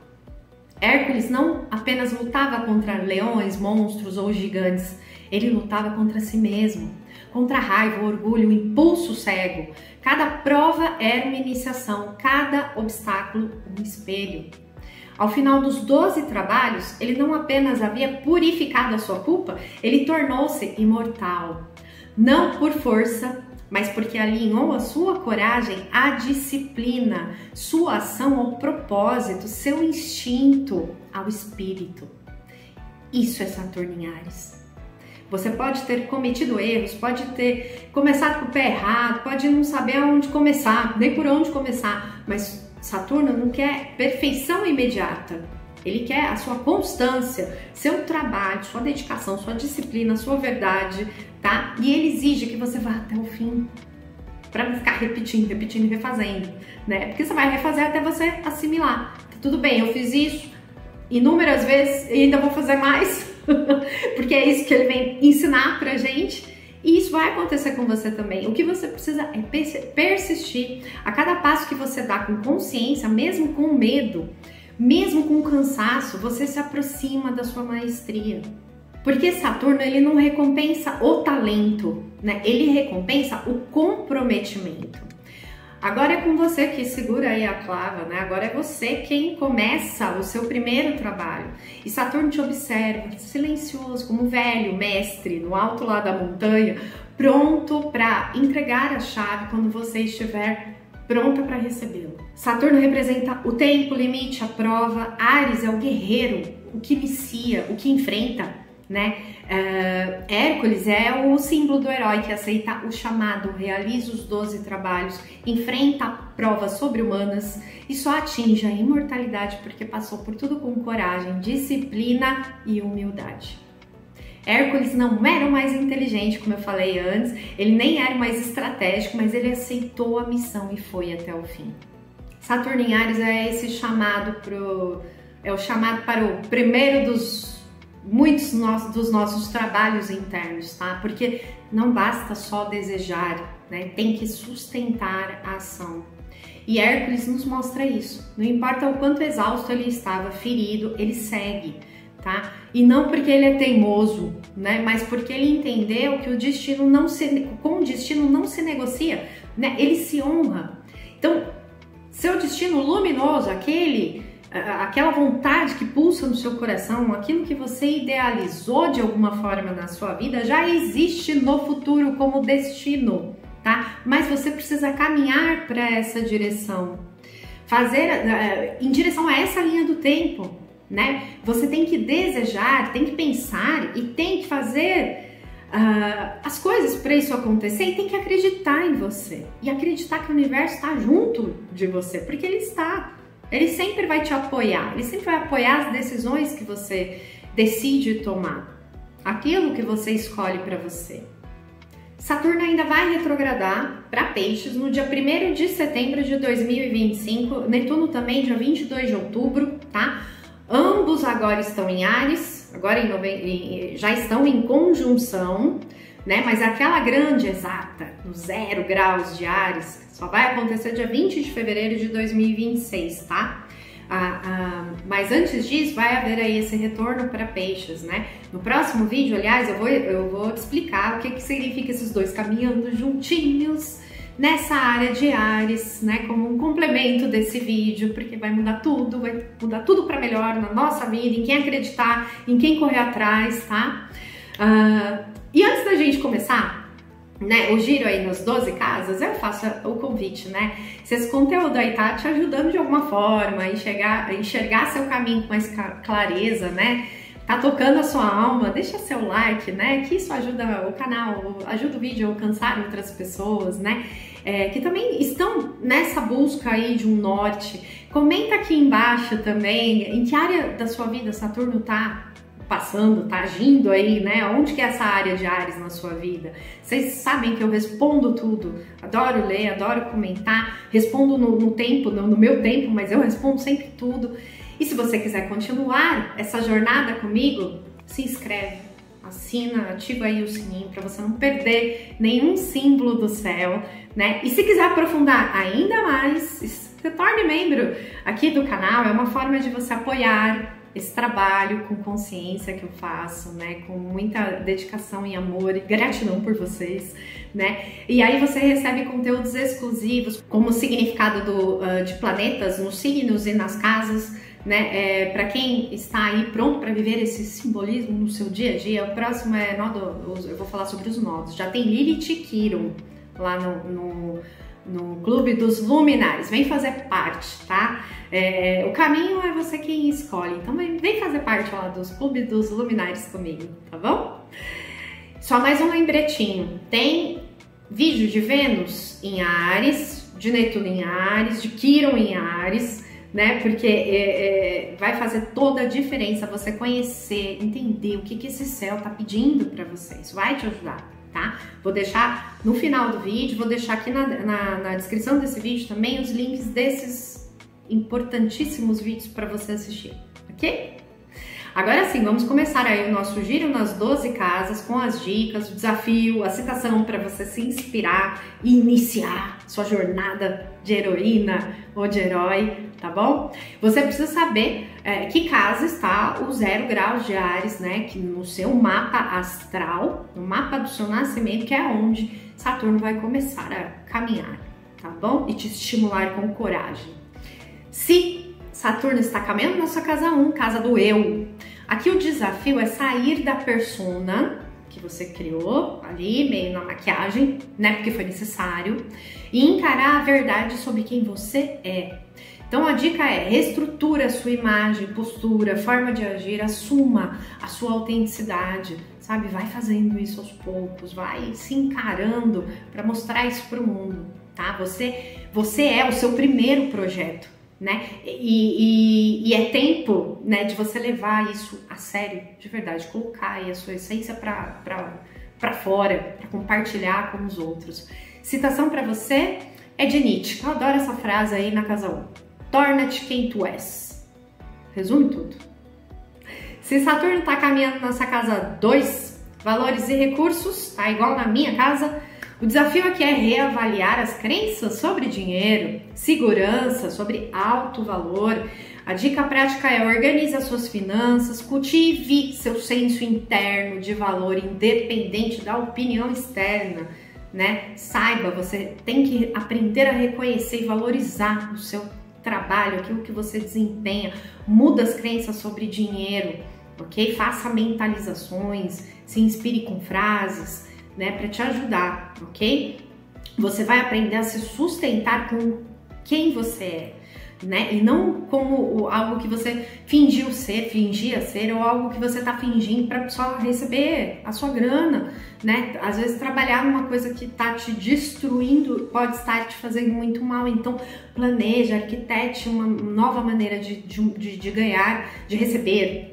Hércules não apenas lutava contra leões, monstros ou gigantes, ele lutava contra si mesmo, contra a raiva, o orgulho, o impulso cego. Cada prova era uma iniciação, cada obstáculo um espelho. Ao final dos 12 trabalhos, ele não apenas havia purificado a sua culpa, ele tornou-se imortal. Não por força, mas porque alinhou a sua coragem à disciplina, sua ação ao propósito, seu instinto ao espírito. Isso é Saturno em Áries. Você pode ter cometido erros, pode ter começado com o pé errado, pode não saber aonde começar, nem por onde começar, mas Saturno não quer perfeição imediata. Ele quer a sua constância, seu trabalho, sua dedicação, sua disciplina, sua verdade, tá? E ele exige que você vá até o fim, para não ficar repetindo e refazendo, né? Porque você vai refazer até você assimilar. Tudo bem, eu fiz isso inúmeras vezes e ainda vou fazer mais, porque é isso que ele vem ensinar pra gente. E isso vai acontecer com você também. O que você precisa é persistir. A cada passo que você dá com consciência, mesmo com medo, mesmo com cansaço, você se aproxima da sua maestria. Porque Saturno, ele não recompensa o talento, né? Ele recompensa o comprometimento. Agora é com você que segura aí a clava, né? Agora é você quem começa o seu primeiro trabalho. E Saturno te observa, silencioso, como velho mestre, no alto lá da montanha, pronto para entregar a chave quando você estiver pronta para recebê-lo. Saturno representa o tempo, o limite, a prova. Áries é o guerreiro, o que inicia, o que enfrenta, né? Hércules é o símbolo do herói que aceita o chamado, realiza os 12 trabalhos, enfrenta provas sobre-humanas e só atinge a imortalidade porque passou por tudo com coragem, disciplina e humildade. Hércules não era o mais inteligente, como eu falei antes, ele nem era o mais estratégico, mas ele aceitou a missão e foi até o fim. Saturno em Áries é esse chamado para o primeiro dos muitos dos nossos trabalhos internos, tá? Porque não basta só desejar, né? Tem que sustentar a ação. E Hércules nos mostra isso. Não importa o quanto exausto ele estava, ferido, ele segue, tá? E não porque ele é teimoso, né? Mas porque ele entendeu que com o destino não se negocia, né? Ele se honra. Então, seu destino luminoso, aquela vontade que pulsa no seu coração, aquilo que você idealizou de alguma forma na sua vida, já existe no futuro como destino, tá? Mas você precisa caminhar para essa direção, em direção a essa linha do tempo, né? Você tem que desejar, tem que pensar e tem que fazer as coisas para isso acontecer e tem que acreditar em você e acreditar que o universo está junto de você, porque ele está. Ele sempre vai te apoiar, ele sempre vai apoiar as decisões que você decide tomar, aquilo que você escolhe para você. Saturno ainda vai retrogradar para Peixes no dia 1º de setembro de 2025, Netuno também dia 22 de outubro, tá? Ambos agora estão em Áries, agora já estão em conjunção, né? Mas aquela grande exata, no 0 graus de Áries, só vai acontecer dia 20 de fevereiro de 2026, tá? Mas antes disso, vai haver aí esse retorno para Peixes, né? No próximo vídeo, aliás, eu vou te explicar o que significa esses dois caminhando juntinhos nessa área de Áries, né? Como um complemento desse vídeo, porque vai mudar tudo para melhor na nossa vida, em quem acreditar, em quem correr atrás, tá? E antes da gente começar, né, o giro aí nas 12 casas, eu faço o convite, né? Se esse conteúdo aí tá te ajudando de alguma forma a enxergar seu caminho com mais clareza, né? Tá tocando a sua alma, deixa seu like, né? Que isso ajuda o canal, ajuda o vídeo a alcançar outras pessoas, né? Que também estão nessa busca aí de um norte. Comenta aqui embaixo também em que área da sua vida Saturno tá passando, tá agindo aí, né? Onde que é essa área de Áries na sua vida? Vocês sabem que eu respondo tudo. Adoro ler, adoro comentar, respondo no tempo, no meu tempo, mas eu respondo sempre tudo. E se você quiser continuar essa jornada comigo, se inscreve, assina, ativa aí o sininho para você não perder nenhum símbolo do céu, né? E se quiser aprofundar ainda mais, se torne membro aqui do canal, é uma forma de você apoiar esse trabalho com consciência que eu faço, né, com muita dedicação e amor e gratidão por vocês, né, e aí você recebe conteúdos exclusivos, como o significado de planetas nos signos e nas casas, né, para quem está aí pronto para viver esse simbolismo no seu dia a dia. O próximo é eu vou falar sobre os nodos, já tem Lilith e Quiron lá no Clube dos Luminares, vem fazer parte, tá? O caminho é você quem escolhe, então vem fazer parte lá dos Clubes dos Luminares comigo, tá bom? Só mais um lembretinho, tem vídeo de Vênus em Áries, de Netuno em Áries, de Quiron em Áries, né? Porque vai fazer toda a diferença você conhecer, entender o que esse céu tá pedindo para você, isso vai te ajudar. Tá? Vou deixar no final do vídeo, vou deixar aqui na descrição desse vídeo também os links desses importantíssimos vídeos para você assistir, ok? Agora sim, vamos começar aí o nosso giro nas 12 casas com as dicas, o desafio, a citação para você se inspirar e iniciar sua jornada de heroína ou de herói, tá bom? Você precisa saber que casa está o 0 graus de Áries, né? Que no seu mapa astral, no mapa do seu nascimento, que é onde Saturno vai começar a caminhar, tá bom? E te estimular com coragem. Se Saturno está caminhando na sua casa 1, casa do eu. Aqui o desafio é sair da persona que você criou ali, meio na maquiagem, né? Porque foi necessário, e encarar a verdade sobre quem você é. Então a dica é: reestrutura a sua imagem, postura, forma de agir, assuma a sua autenticidade, sabe? Vai fazendo isso aos poucos, vai se encarando para mostrar isso para o mundo, tá? Você é o seu primeiro projeto, né? E é tempo, né, de você levar isso a sério, de verdade, colocar aí a sua essência para fora, para compartilhar com os outros. Citação para você é de Nietzsche. Eu adoro essa frase aí na casa 1. Torna-te quem tu és. Resume tudo. Se Saturno está caminhando nessa casa 2, valores e recursos, tá igual na minha casa, o desafio aqui é reavaliar as crenças sobre dinheiro, segurança, sobre alto valor. A dica prática é: organize as suas finanças, cultive seu senso interno de valor independente da opinião externa, né? Saiba, você tem que aprender a reconhecer e valorizar o seu trabalho, aquilo que você desempenha. Muda as crenças sobre dinheiro, ok? Faça mentalizações, se inspire com frases, né, para te ajudar, ok? Você vai aprender a se sustentar com quem você é, né? E não como algo que você fingia ser, ou algo que você tá fingindo para só receber a sua grana, né? Às vezes trabalhar numa coisa que tá te destruindo pode estar te fazendo muito mal. Então planeja, arquitete uma nova maneira de ganhar, de receber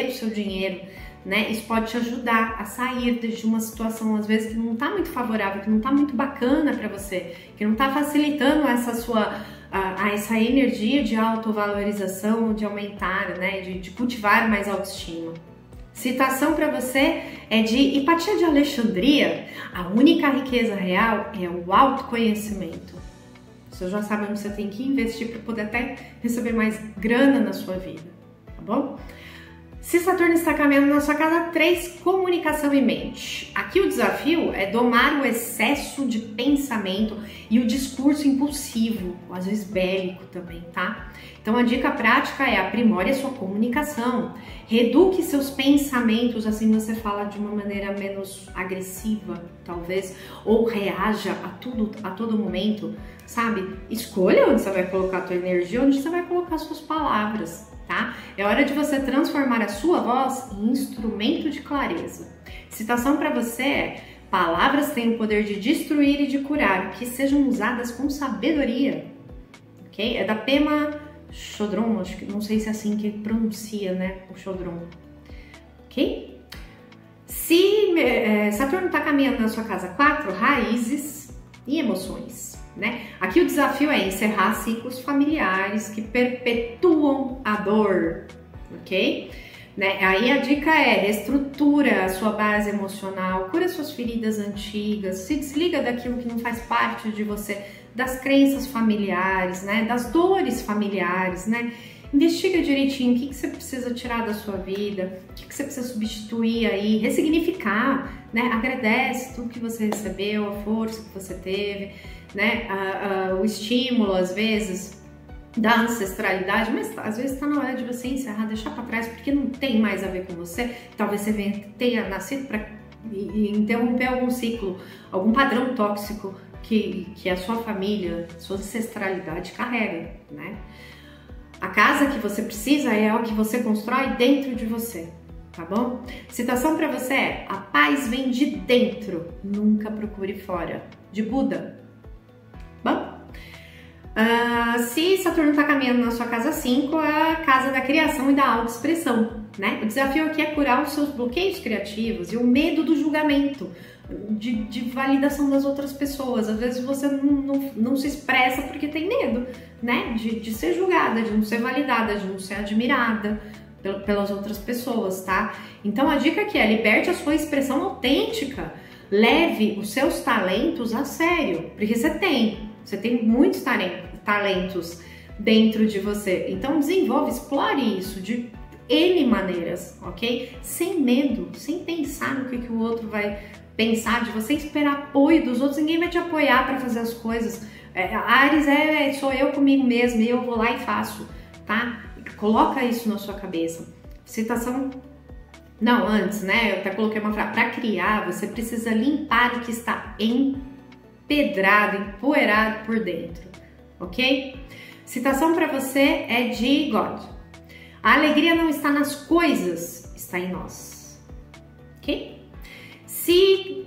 o seu dinheiro, né? Isso pode te ajudar a sair de uma situação, às vezes, que não tá muito favorável, que não tá muito bacana para você, que não tá facilitando essa energia de autovalorização, de aumentar, né? De cultivar mais autoestima. Citação para você é de Hipatia de Alexandria: a única riqueza real é o autoconhecimento. Você já sabe onde você tem que investir para poder até receber mais grana na sua vida, tá bom? Se Saturno está caminhando na sua casa 3, comunicação e mente. Aqui o desafio é domar o excesso de pensamento e o discurso impulsivo, ou às vezes bélico também, tá? Então a dica prática é: aprimore a sua comunicação, reduque seus pensamentos, assim você fala de uma maneira menos agressiva, talvez, ou reaja a tudo, a todo momento, sabe? Escolha onde você vai colocar a tua energia, onde você vai colocar as suas palavras, tá? É hora de você transformar a sua voz em instrumento de clareza. Citação para você é: palavras têm o poder de destruir e de curar, que sejam usadas com sabedoria, ok? É da Pema Chodron, acho que não sei se é assim que pronuncia, né, o Chodron, ok? Se Saturno está caminhando na sua casa 4, raízes e emoções, né? Aqui o desafio é encerrar ciclos familiares que perpetuam a dor, ok? Né? Aí a dica é: reestrutura a sua base emocional, cura suas feridas antigas, se desliga daquilo que não faz parte de você, das crenças familiares, né? Das dores familiares, né? Investiga direitinho o que você precisa tirar da sua vida, o que você precisa substituir aí, ressignificar, né? Agradece tudo que você recebeu, a força que você teve, né? O estímulo, às vezes, da ancestralidade, mas às vezes está na hora de você encerrar, deixar para trás, porque não tem mais a ver com você. Talvez você tenha nascido para interromper algum ciclo, algum padrão tóxico que a sua família, sua ancestralidade carrega, né? A casa que você precisa é a que você constrói dentro de você, tá bom? Citação para você é: a paz vem de dentro, nunca procure fora. De Buda. Bom? Se Saturno está caminhando na sua casa 5, é a casa da criação e da autoexpressão, né? O desafio aqui é curar os seus bloqueios criativos e o medo do julgamento, de validação das outras pessoas. Às vezes você não se expressa porque tem medo, né? De ser julgada, de não ser validada, de não ser admirada, pelas outras pessoas, tá? Então a dica aqui é: liberte a sua expressão autêntica, leve os seus talentos a sério, porque você tem muitos talentos dentro de você, então desenvolve, explore isso de N maneiras, ok? Sem medo, sem pensar no que o outro vai pensar de você, esperar apoio dos outros. Ninguém vai te apoiar para fazer as coisas. Áries sou eu comigo mesma e eu vou lá e faço, tá? Coloca isso na sua cabeça. Citação, não, antes, né? Eu até coloquei uma frase: para criar, você precisa limpar o que está empedrado, empoeirado por dentro, ok? Citação para você é de God: a alegria não está nas coisas, está em nós, ok? Se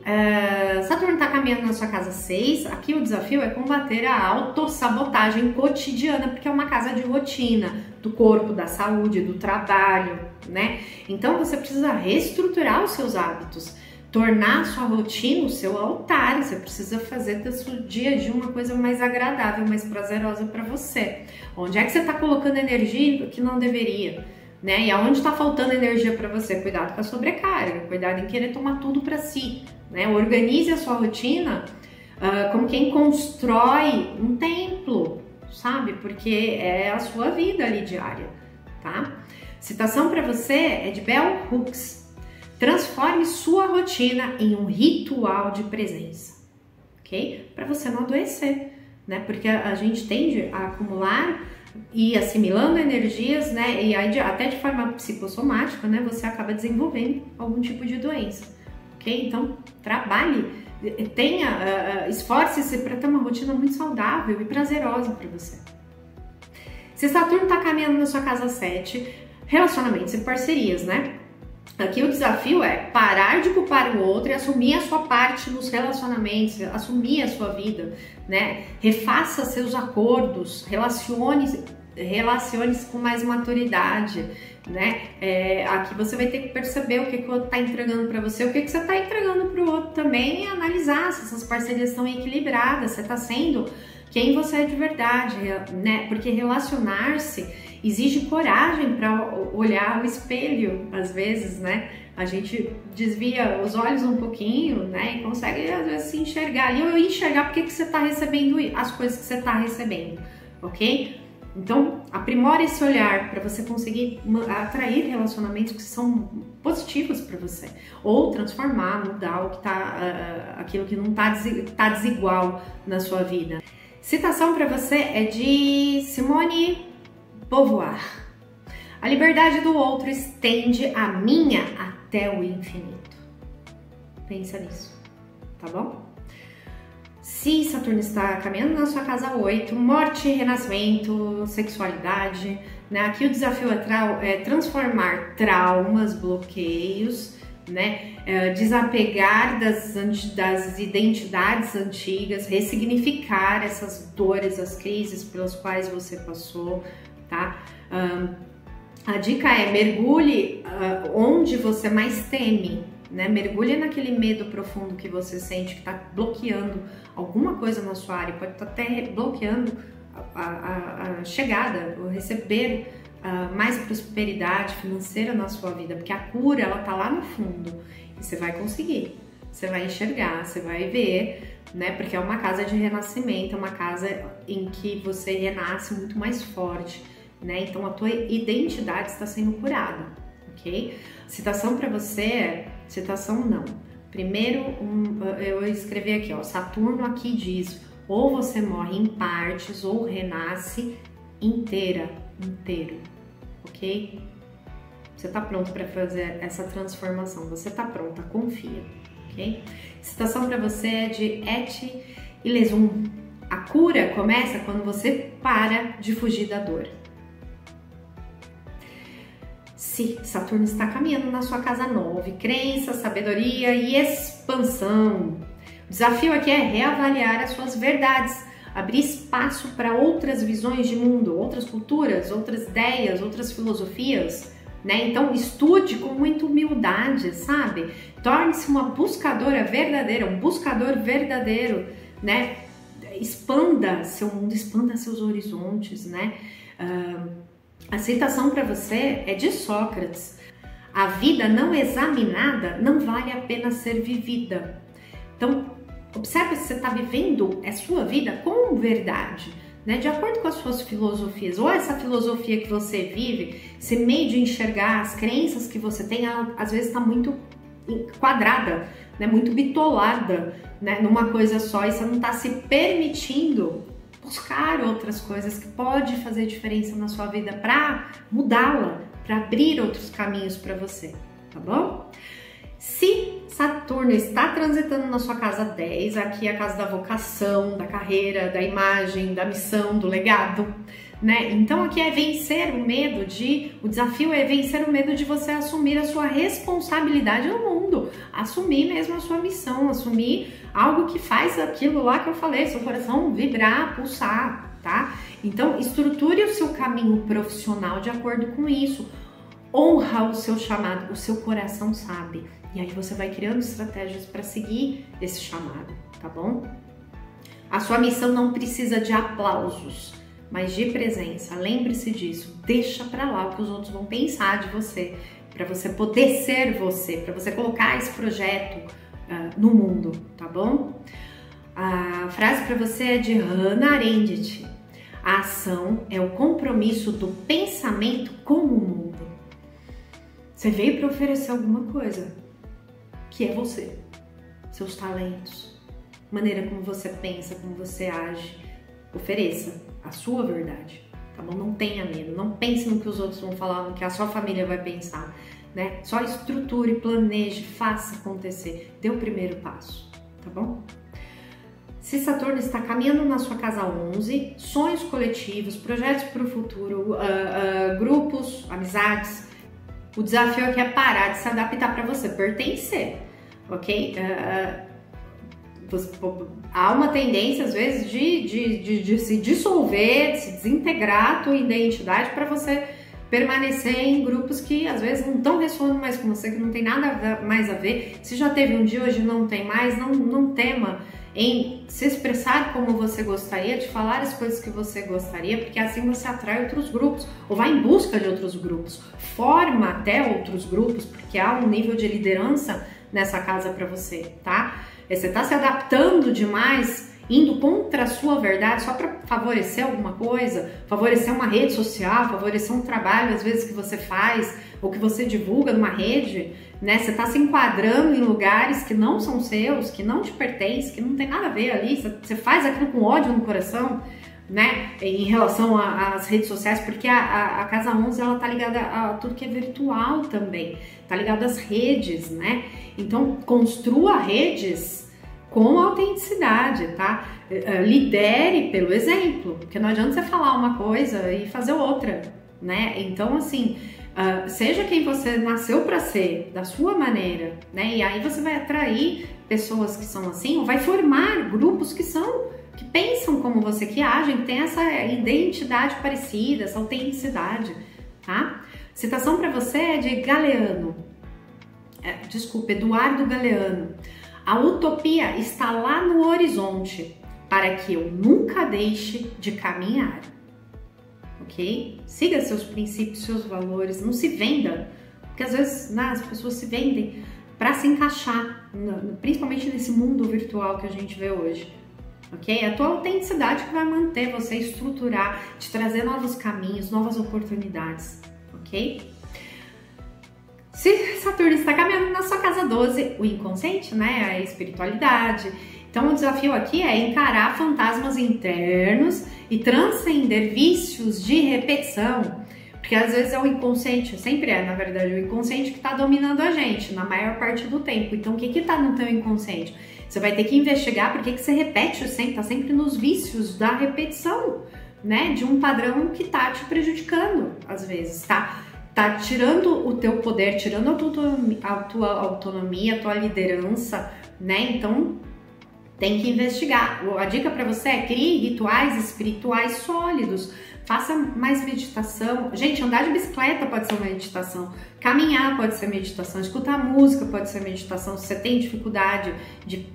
Saturno está caminhando na sua casa 6, aqui o desafio é combater a autossabotagem cotidiana, porque é uma casa de rotina, do corpo, da saúde, do trabalho, né? Então você precisa reestruturar os seus hábitos, tornar a sua rotina o seu altar. Você precisa fazer do seu dia a dia uma coisa mais agradável, mais prazerosa para você. Onde é que você está colocando energia que não deveria? Né? E aonde está faltando energia para você? Cuidado com a sobrecarga, cuidado em querer tomar tudo para si, né? Organize a sua rotina como quem constrói um templo, sabe? Porque é a sua vida ali diária, tá? Citação para você é de Bell Hooks: transforme sua rotina em um ritual de presença, ok? Para você não adoecer, né? Porque a gente tende a acumular e assimilando energias, né? E aí, até de forma psicossomática, né? Você acaba desenvolvendo algum tipo de doença, ok? Então, trabalhe, esforce-se para ter uma rotina muito saudável e prazerosa para você. Se Saturno está caminhando na sua casa 7, relacionamentos e parcerias, né? Aqui o desafio é parar de culpar o outro e assumir a sua parte nos relacionamentos, assumir a sua vida, né? Refaça seus acordos, relacione-se com mais maturidade, né? Aqui você vai ter que perceber o que o outro está entregando para você, o que você está entregando para o outro também, e analisar se essas parcerias estão equilibradas, você está sendo quem você é de verdade, né? Porque relacionar-se exige coragem para olhar o espelho, às vezes, né? A gente desvia os olhos um pouquinho, né? E consegue, às vezes, se enxergar ali, ou enxergar porque que você está recebendo as coisas que você está recebendo, ok? Então, aprimora esse olhar para você conseguir atrair relacionamentos que são positivos para você, ou transformar, mudar o que aquilo que não tá desigual na sua vida. Citação para você é de Simone Beauvoir: a liberdade do outro estende a minha até o infinito. Pensa nisso, tá bom? Se Saturno está caminhando na sua casa 8, morte, renascimento, sexualidade, né? Aqui o desafio é transformar traumas, bloqueios, né? Desapegar das identidades antigas, ressignificar essas dores, as crises pelas quais você passou, tá? A dica é: mergulhe onde você mais teme, né? Mergulhe naquele medo profundo que você sente que está bloqueando alguma coisa na sua área, pode estar até bloqueando a chegada, o receber mais prosperidade financeira na sua vida, porque a cura, ela tá lá no fundo e você vai conseguir, você vai enxergar, você vai ver, né? Porque é uma casa de renascimento, é uma casa em que você renasce muito mais forte, né? Então a tua identidade está sendo curada, ok? Citação para você é, citação não. Primeiro, eu escrevi aqui, ó, Saturno aqui diz: ou você morre em partes ou renasce inteiro, ok? Você tá pronto para fazer essa transformação, você tá pronta, confia, ok? Citação para você é de Et Ilesum: a cura começa quando você para de fugir da dor. Se Saturno está caminhando na sua casa 9, crença, sabedoria e expansão. O desafio aqui é reavaliar as suas verdades, abrir espaço para outras visões de mundo, outras culturas, outras ideias, outras filosofias, né? Então estude com muita humildade, sabe? Torne-se uma buscadora verdadeira, um buscador verdadeiro, né? Expanda seu mundo, expanda seus horizontes, né? A citação para você é de Sócrates. A vida não examinada não vale a pena ser vivida. Então, observe se você está vivendo a sua vida com verdade, né? De acordo com as suas filosofias. Ou essa filosofia que você vive, esse meio de enxergar as crenças que você tem, ela, às vezes está muito quadrada, né? Muito bitolada, né? Numa coisa só, e você não está se permitindo buscar outras coisas que pode fazer diferença na sua vida para mudá-la, para abrir outros caminhos para você, tá bom? Se Saturno está transitando na sua casa 10, aqui é a casa da vocação, da carreira, da imagem, da missão, do legado, né? Então aqui é vencer o medo o desafio é vencer o medo de você assumir a sua responsabilidade no mundo, assumir mesmo a sua missão, assumir algo que faz aquilo lá que eu falei, seu coração vibrar, pulsar, tá? Então estruture o seu caminho profissional de acordo com isso, honra o seu chamado, o seu coração sabe, e aí você vai criando estratégias para seguir esse chamado, tá bom? A sua missão não precisa de aplausos, mas de presença. Lembre-se disso, deixa pra lá o que os outros vão pensar de você, para você poder ser você, para você colocar esse projeto no mundo, tá bom? A frase para você é de Hannah Arendt. A ação é o compromisso do pensamento com o mundo. Você veio para oferecer alguma coisa, que é você, seus talentos, maneira como você pensa, como você age. Ofereça a sua verdade, tá bom? Não tenha medo, não pense no que os outros vão falar, no que a sua família vai pensar, né? Só estruture, planeje, faça acontecer, dê o primeiro passo, tá bom? Se Saturno está caminhando na sua casa 11, sonhos coletivos, projetos para o futuro, grupos, amizades, o desafio aqui é parar de se adaptar para você pertencer, ok? Há uma tendência, às vezes, de se dissolver, de se desintegrar a tua identidade para você permanecer em grupos que, às vezes, não estão ressoando mais com você, que não tem nada mais a ver. Se já teve um dia, hoje não tem mais, não tema em se expressar como você gostaria, de falar as coisas que você gostaria, porque assim você atrai outros grupos, ou vai em busca de outros grupos, forma até outros grupos, porque há um nível de liderança nessa casa para você, tá? Você está se adaptando demais, indo contra a sua verdade só para favorecer alguma coisa, favorecer uma rede social, favorecer um trabalho às vezes que você faz ou que você divulga numa rede, né? Você está se enquadrando em lugares que não são seus, que não te pertencem, que não tem nada a ver ali, você faz aquilo com ódio no coração, né? Em relação às redes sociais, porque a Casa 11 ela tá ligada a tudo que é virtual também, tá ligada às redes, né? Então construa redes com autenticidade, tá? Lidere pelo exemplo, porque não adianta você falar uma coisa e fazer outra, né? Então assim, seja quem você nasceu para ser, da sua maneira, né? E aí você vai atrair pessoas que são assim, ou vai formar grupos que pensam como você, que agem, que tem essa identidade parecida, essa autenticidade, tá? Citação para você é de Galeano, Eduardo Galeano. A utopia está lá no horizonte, para que eu nunca deixe de caminhar. Ok? Siga seus princípios, seus valores, não se venda, porque às vezes as pessoas se vendem para se encaixar, principalmente nesse mundo virtual que a gente vê hoje. Ok? É a tua autenticidade que vai manter você estruturar, te trazer novos caminhos, novas oportunidades, ok? Se Saturno está caminhando na sua casa 12, o inconsciente, né? A espiritualidade. Então o desafio aqui é encarar fantasmas internos e transcender vícios de repetição. Porque às vezes é o inconsciente, sempre é, na verdade, o inconsciente que está dominando a gente, na maior parte do tempo. Então o que está no teu inconsciente? Você vai ter que investigar por que você repete sempre, tá sempre nos vícios da repetição, né? De um padrão que tá te prejudicando, às vezes, tá tirando o teu poder, tirando a tua autonomia, a tua liderança, né? Então, tem que investigar. A dica para você é crie rituais espirituais sólidos, faça mais meditação. Gente, andar de bicicleta pode ser uma meditação, caminhar pode ser meditação, escutar música pode ser meditação. Se você tem dificuldade de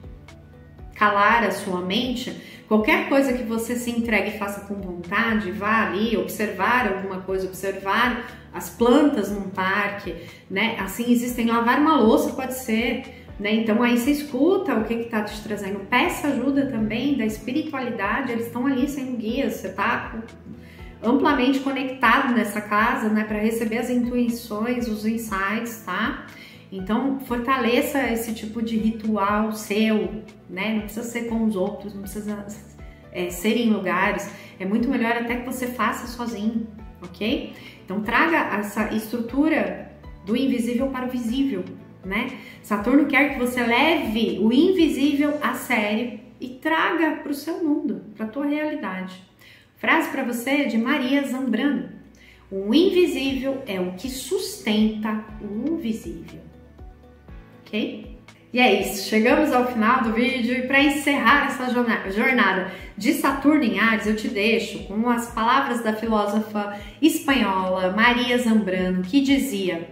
calar a sua mente, qualquer coisa que você se entregue e faça com vontade, vá ali observar alguma coisa, observar as plantas num parque, né? Assim, existem, lavar uma louça pode ser, né? Então aí você escuta o que está te trazendo, peça ajuda também da espiritualidade, eles estão ali sendo guias, você está amplamente conectado nessa casa, né? Para receber as intuições, os insights, tá? Então, fortaleça esse tipo de ritual seu, né? Não precisa ser com os outros, não precisa ser em lugares. É muito melhor até que você faça sozinho, ok? Então, traga essa estrutura do invisível para o visível, né? Saturno quer que você leve o invisível a sério e traga para o seu mundo, para a tua realidade. Frase para você de Maria Zambrano. O invisível é o que sustenta o visível. Ok? E é isso, chegamos ao final do vídeo e para encerrar essa jornada de Saturno em Áries, eu te deixo com as palavras da filósofa espanhola Maria Zambrano, que dizia: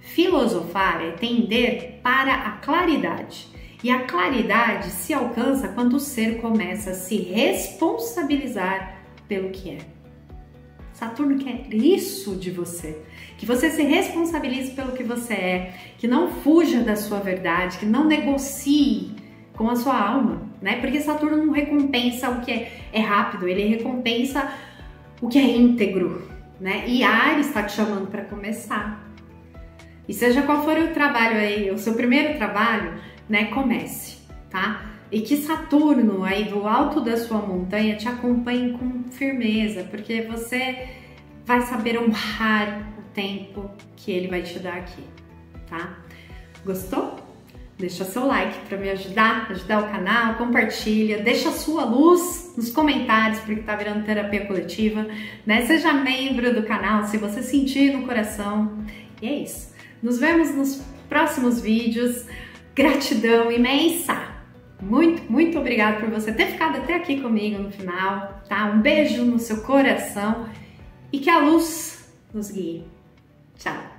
filosofar é tender para a claridade, e a claridade se alcança quando o ser começa a se responsabilizar pelo que é. Saturno quer isso de você, que você se responsabilize pelo que você é, que não fuja da sua verdade, que não negocie com a sua alma, né? Porque Saturno não recompensa o que é rápido, ele recompensa o que é íntegro, né? E Áries está te chamando para começar. E seja qual for o trabalho aí, o seu primeiro trabalho, né? Comece, tá? E que Saturno aí do alto da sua montanha te acompanhe com firmeza, porque você vai saber honrar o tempo que ele vai te dar aqui, tá? Gostou? Deixa seu like para me ajudar o canal, compartilha, deixa a sua luz nos comentários, porque tá virando terapia coletiva, né? Seja membro do canal se você sentir no coração. E é isso. Nos vemos nos próximos vídeos. Gratidão imensa! Muito obrigada por você ter ficado até aqui comigo no final, tá? Um beijo no seu coração e que a luz nos guie. Tchau!